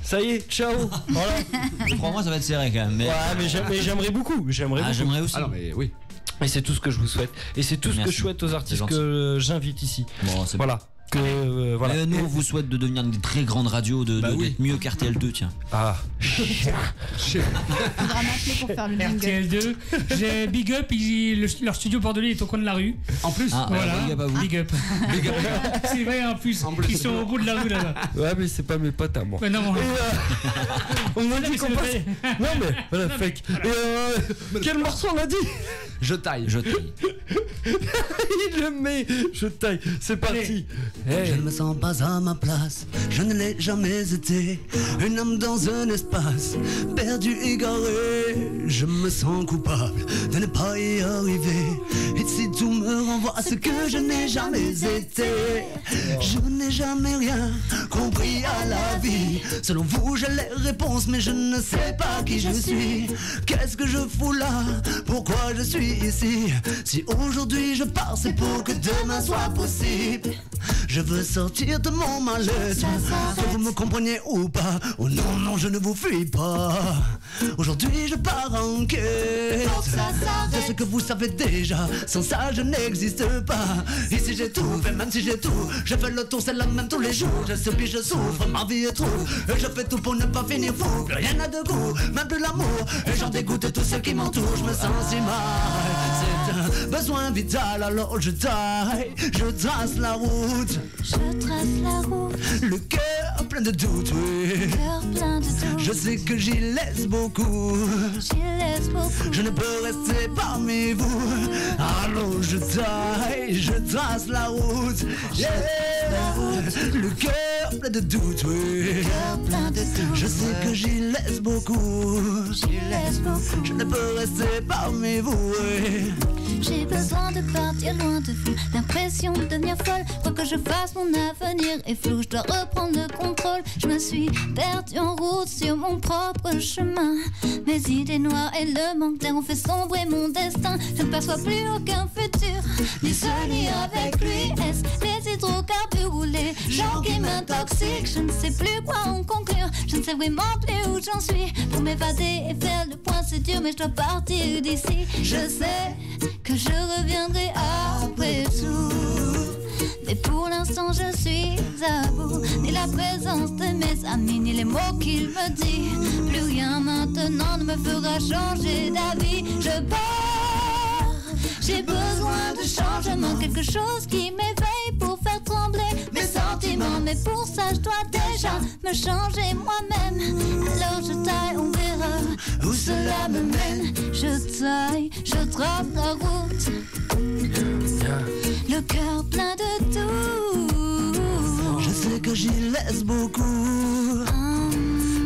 ça y est, ciao. Voilà. 3 mois ça va être serré quand même. Ouais, mais j'aimerais beaucoup. J'aimerais aussi. Alors, mais oui. Et c'est tout ce que je vous souhaite. Et c'est tout ce que je souhaite aux artistes que j'invite ici. Bon, voilà. voilà. Nous, on vous souhaite de devenir une très grande radio, d'être mieux qu'RTL2, tiens. Ah. Faudra m'appeler pour faire le jingle. RTL2, j'ai Big Up, leur studio bordelais est au coin de la rue. En plus, voilà. Big Up. Big Up. C'est vrai, en plus, ils sont au bout de la rue là-bas. Ouais, mais c'est pas mes potes à moi. Mais non, on m'a dit qu'on passe. Non, mais voilà, fake. Quel morceau on a dit? Je taille. Il le met. Je taille. C'est parti. Je ne me sens pas à ma place, je ne l'ai jamais été. Une âme dans un espace, perdu, égaré. Je me sens coupable de ne pas y arriver. Et si tout me renvoie à ce que je n'ai jamais été. Je n'ai jamais rien compris à la vie. Selon vous, j'ai les réponses, mais je ne sais pas qui je suis. Qu'est-ce que je fous là? Pourquoi je suis ici? Si aujourd'hui je pars, c'est pour que demain soit possible. Je veux sortir de mon mal-être, que vous me compreniez ou pas. Oh non, non, je ne vous fuis pas. Aujourd'hui je pars en quête de ce que vous savez déjà. Sans ça je n'existe pas. Ici j'ai tout fait, même si j'ai tout. Je fais le tour, c'est la même tous les jours. Je subis, je souffre, ma vie est trop. Et je fais tout pour ne pas finir fou. Plus rien n'a de goût, même plus l'amour. Et j'en dégoûte tous ceux qui m'entourent. Je me sens si mal, c'est un besoin vital. Alors je taille, je trace la route. Je trace la route. Le cœur plein de doutes, oui. Je sais que j'y laisse beaucoup. Je ne peux rester parmi vous. Alors je taille, je trace la route. Yeah. Le cœur plein de doutes, oui. Je sais que j'y laisse beaucoup. Je ne peux rester parmi vous, oui. J'ai besoin de partir loin de vous, l'impression de devenir folle. Quoi que je fasse, mon avenir est flou. Je dois reprendre le contrôle. Je me suis perdue en route sur mon propre chemin. Mes idées noires et le manque d'air ont fait sombrer mon destin. Je ne perçois plus aucun futur, ni seul ni avec lui. Est-ce les hydrocarbures ou les gens qui m'intoxiquent? Je ne sais plus quoi en conclure. Je ne sais vraiment plus où j'en suis. Pour m'évader et faire le point, c'est dur, mais je dois partir d'ici. Je sais que je reviendrai après tout. Mais pour l'instant je suis à bout. Ni la présence de mes amis, ni les mots qu'ils me disent. Plus rien maintenant ne me fera changer d'avis. Je pars, j'ai besoin de changement. Quelque chose qui m'éveille pour faire trembler mes sentiments. Mais pour ça je dois déjà me changer moi-même. Alors je taille, on verra où cela me mène. Je taille, je trace la route. Le cœur plein de tout. Je sais que j'y laisse beaucoup.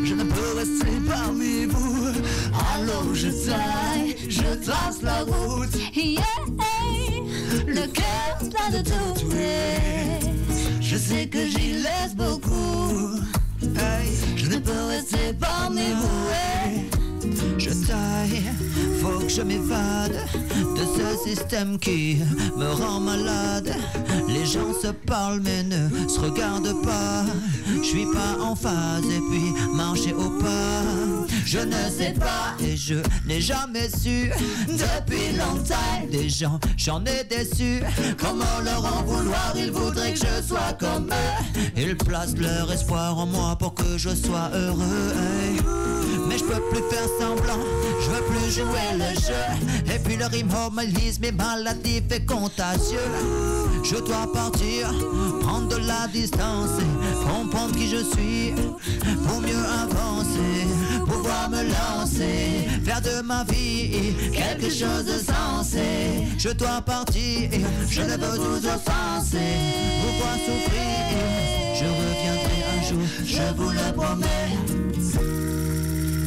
Je ne peux rester parmi vous. Alors je taille, je trace la route. Yeah. Le cœur plein de tout. Je sais que j'y laisse beaucoup. Je ne peux rester parmi vous. Je taille, faut que je m'évade de ce système qui me rend malade. Les gens se parlent mais ne se regardent pas. Je suis pas en phase et puis marcher au pas. Je ne sais pas et je n'ai jamais su depuis longtemps. Des gens, j'en ai déçu. Comment leur en vouloir? Ils voudraient que je sois comme eux. Ils placent leur espoir en moi pour que je sois heureux. Mais je peux plus faire semblant, je veux plus jouer le jeu. Et puis leur immobilisme est maladif et contagieux. Je dois partir, prendre de la distance et comprendre qui je suis pour mieux avancer, pouvoir me lancer, faire de ma vie quelque chose de sensé. Je dois partir, je ne veux tout offenser, vous voir souffrir. Je reviendrai un jour, je vous le promets.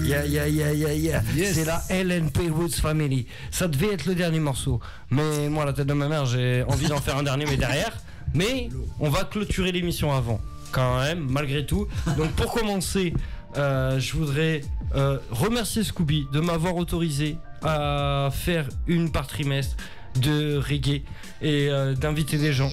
Yeah. Yes. C'est la LNP Roots Family. Ça devait être le dernier morceau. Mais moi, la tête de ma mère, j'ai envie d'en faire un dernier, mais derrière. Mais on va clôturer l'émission avant, quand même, malgré tout. Donc pour commencer, je voudrais remercier Scooby de m'avoir autorisé à faire une par trimestre de reggae et d'inviter des gens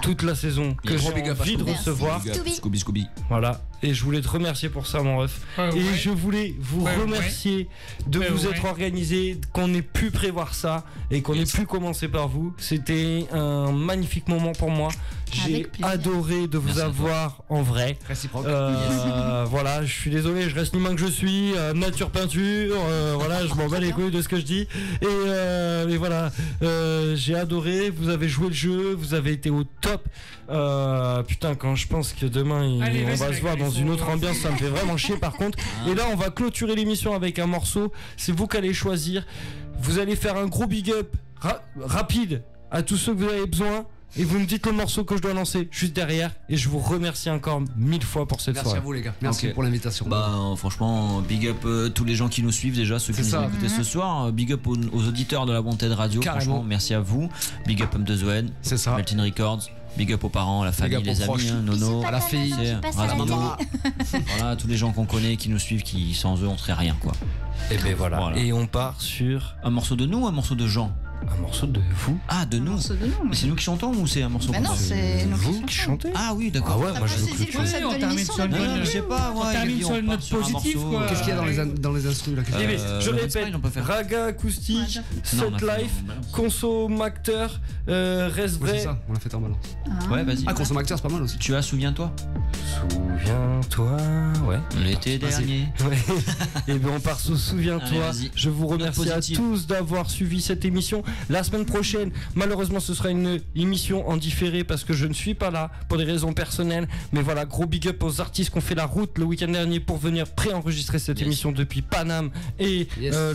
toute la saison que j'ai envie de recevoir. Scooby. Voilà. et je voulais te remercier pour ça, mon ref. Et je voulais vous remercier de vous être organisé, qu'on ait pu prévoir ça et qu'on ait pu commencer par vous. C'était un magnifique moment pour moi. J'ai adoré de vous avoir en vrai. Réciproque. Voilà, je suis désolé, je reste l'humain que je suis, nature peinture, voilà, je m'en bats les couilles de ce que je dis. Et voilà, j'ai adoré, vous avez joué le jeu, vous avez été au top. Putain, quand je pense que demain on va se voir dans une autre ambiance, ça me fait vraiment chier par contre. Et là, on va clôturer l'émission avec un morceau. C'est vous qui allez choisir. Vous allez faire un gros big up rapide à tous ceux que vous avez besoin. Et vous me dites le morceau que je dois lancer juste derrière. Et je vous remercie encore 1000 fois pour cette soirée. Merci à vous les gars. Merci pour l'invitation. Franchement, big up tous les gens qui nous suivent déjà, ceux qui nous ont écoutés ce soir. Big up aux auditeurs de la Wanted Radio. Carrément. Franchement, merci à vous. Big up Homme de Zoen. C'est ça. Melting Records. Big up aux parents, à la famille, les amis, Nono, à la fille, à la maman. Voilà, tous les gens qu'on connaît, qui nous suivent, qui sans eux on serait rien quoi. Et ben voilà. Et on part sur un morceau de nous ou un morceau de Jean? Un morceau de vous. Ah, de nous. Mais c'est nous qui chantons ou c'est un morceau non, c'est vous qui chantez. Ah oui, d'accord. Ah ouais, moi je on termine sur une je sais pas, on termine sur une note positive quoi. Qu'est-ce qu'il y a dans les instrus là? Je répète, raga acoustique, set life, consommateur, reste vrai. C'est ça, on l'a fait en balance. Ouais, vas-y. Ah, consommateur, c'est pas mal aussi. Tu as souviens-toi? Souviens-toi, ouais. L'été dernier. Ouais. Et bien on part sous souviens-toi. Je vous remercie à tous d'avoir suivi cette émission. La semaine prochaine, malheureusement, ce sera une émission en différé parce que je ne suis pas là pour des raisons personnelles. Mais voilà, gros big up aux artistes qui ont fait la route le week-end dernier pour venir préenregistrer cette émission depuis Paname et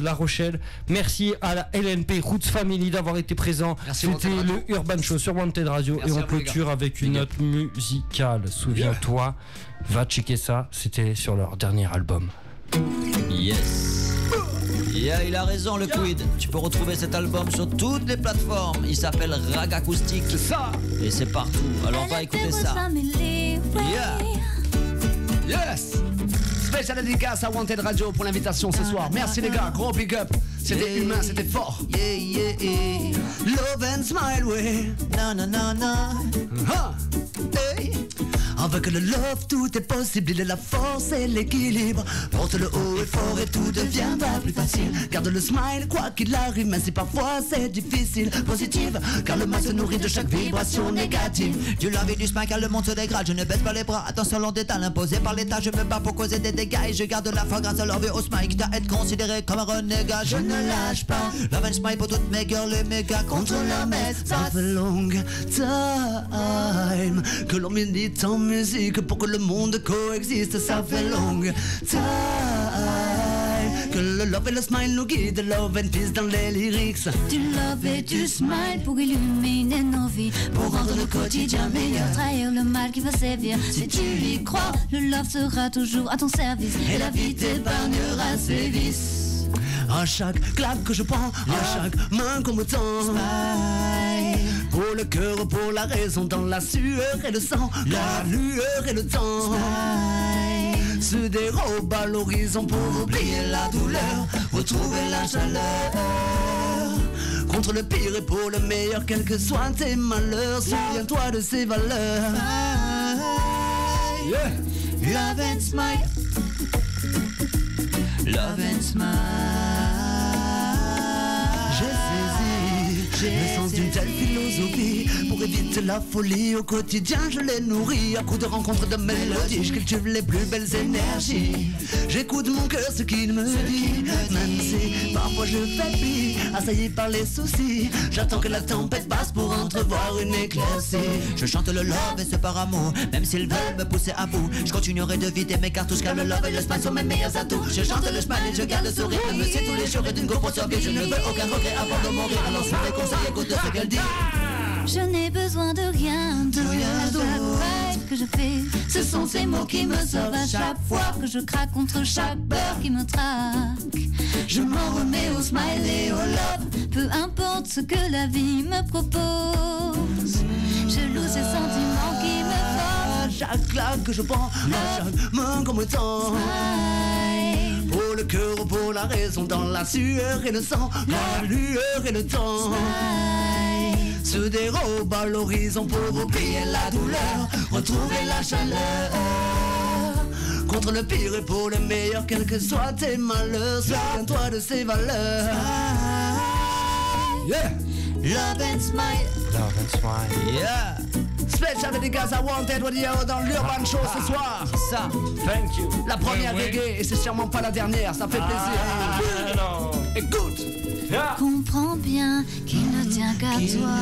La Rochelle. Merci à la LNP Roots Family d'avoir été présent. C'était le Urban Show sur Wanted Radio. Merci et on clôture avec une note musicale. Souviens-toi, va checker ça. C'était sur leur dernier album. Yes. Yeah, il a raison le Quid. Tu peux retrouver cet album sur toutes les plateformes. Il s'appelle Rag Acoustique. C'est ça. Et c'est partout. Alors va écouter ça. Yeah. Yes. Spécial dédicace à Wanted Radio pour l'invitation ce soir. Merci les gars, gros big up. C'était humain, c'était fort. Love and smile, way. Non, non, non, non. Hey. Avec le love, tout est possible, il est la force et l'équilibre. Porte le haut et fort et tout deviendra plus facile. Garde le smile, quoi qu'il arrive, même si parfois c'est difficile. Positive, car le mal se nourrit de chaque vibration négative. Du love et du smile, car le monde se dégrade. Je ne baisse pas les bras, attention l'endettal imposé par l'état. Je me bats pour causer des dégâts et je garde la foi grâce au love et au smile. Quitte à être considéré comme un renégat, je ne lâche pas. Love and smile pour toutes mes girls et mes gars contre leur maître. Ça fait long time que l'on milite en musique pour que le monde coexiste. Ça fait long time que le love et le smile nous guident. Love and peace dans les lyrics. Du love et du smile pour illuminer nos vies, pour rendre le quotidien meilleur, trahir le mal qui va sévir. Si tu y crois, le love sera toujours à ton service et la vie t'épargnera ses vices. À chaque claque que je prends, à chaque main qu'on me tend, smile. Pour le cœur, pour la raison, dans la sueur et le sang, la lueur et le temps, smile. Se dérobe à l'horizon pour oublier la douleur, retrouver la chaleur. Contre le pire et pour le meilleur, quels que soient tes malheurs, souviens-toi de ces valeurs. Love and smile. Love and smile. J'ai saisi le sens d'une telle philosophie. Pour éviter la folie au quotidien, je les nourris à coups de rencontres de mélodies. Je cultive les plus belles énergies. J'écoute mon cœur, ce qu'il me dit. Même si parfois je faiblis, assailli par les soucis, j'attends que la tempête passe pour entrevoir une éclaircie. Je chante le love et c'est par amour, même s'ils veulent me pousser à bout. Je continuerai de vider mes cartouches car le love et le smile sont mes meilleurs atouts. Je chante le smile et je garde le sourire, même si tous les jours est d'une grosse survie. Je ne veux aucun regret avant de mourir, alors je les conseille, écoute ce qu'elle dit. Je n'ai besoin de rien d'autre. À chaque rêve que je fais, ce sont ces mots qui me sauvent. À chaque fois que je craque contre chaque peur qui me traque, je m'en remets au smile et au love. Peu importe ce que la vie me propose, je loue ces sentiments qui me forment. À chaque claque que je prends, à chaque main qu'on me tend, smile. Pour le cœur, pour la raison, dans la sueur et le sang, la lueur et le temps, smile. Se dérobe à l'horizon pour oublier la douleur, retrouver la chaleur. contre le pire et pour le meilleur, quels que soient tes malheurs, souviens-toi de ces valeurs. Yeah. Love and smile. Love and smile. Yeah. Special dédicace à Wanted Radio dans l'Urban Show ce soir. Ça. Thank you. La première reggae et c'est sûrement pas la dernière, ça fait plaisir. Non. Écoute. Comprends bien qu'il ne tient qu'à toi.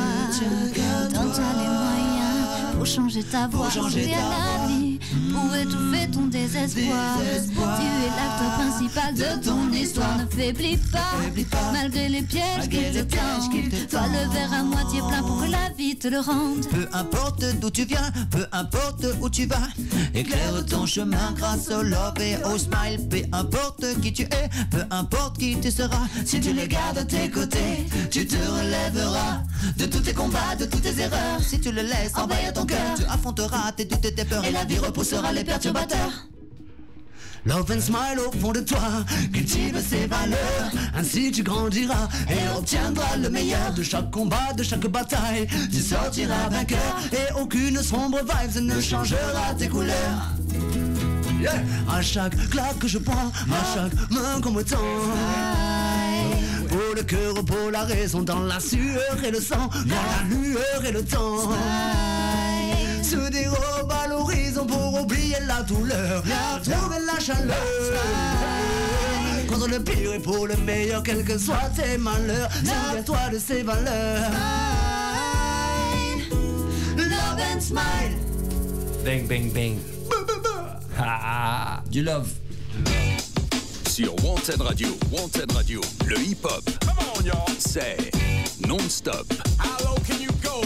Donne-toi les moyens pour changer ta voix. Souviens la vie pour étouffer ton désespoir. Tu es l'acteur principal de ton histoire. Ne faiblis pas, malgré les pièges qui te tendent. Toi le verre à moitié plein pour que la vie te le rende. Peu importe d'où tu viens, peu importe où tu vas, éclaire ton chemin grâce au love et au smile. Peu importe qui tu es, peu importe qui tu seras, si tu les gardes à tes côtés, tu te relèveras de tous tes combats, de toutes tes erreurs. Si tu le laisses envahir ton cœur, tu affronteras tes doutes et tes peurs, et la vie repoussera les perturbateurs. Love and smile au fond de toi, cultive ses valeurs, ainsi tu grandiras et obtiendras le meilleur de chaque combat, de chaque bataille. Tu sortiras vainqueur et aucune sombre vibe ne changera tes couleurs. Yeah. À chaque claque que je prends, à chaque main qu'on me tend, pour le cœur, pour la raison, dans la sueur et le sang, dans la lueur et le temps. Se dérobe à l'horizon pour oublier la douleur, trouver la chaleur. Contre le pire et pour le meilleur, quels que soient tes malheurs, souviens-toi de ces valeurs. Love and smile. Bang, bang, bang. Du love. Sur Wanted Radio, le hip-hop, c'est non-stop. How low can you go?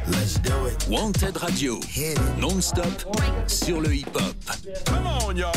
Let's do it. Wanted Radio, non-stop sur le hip-hop. Come on, y'all.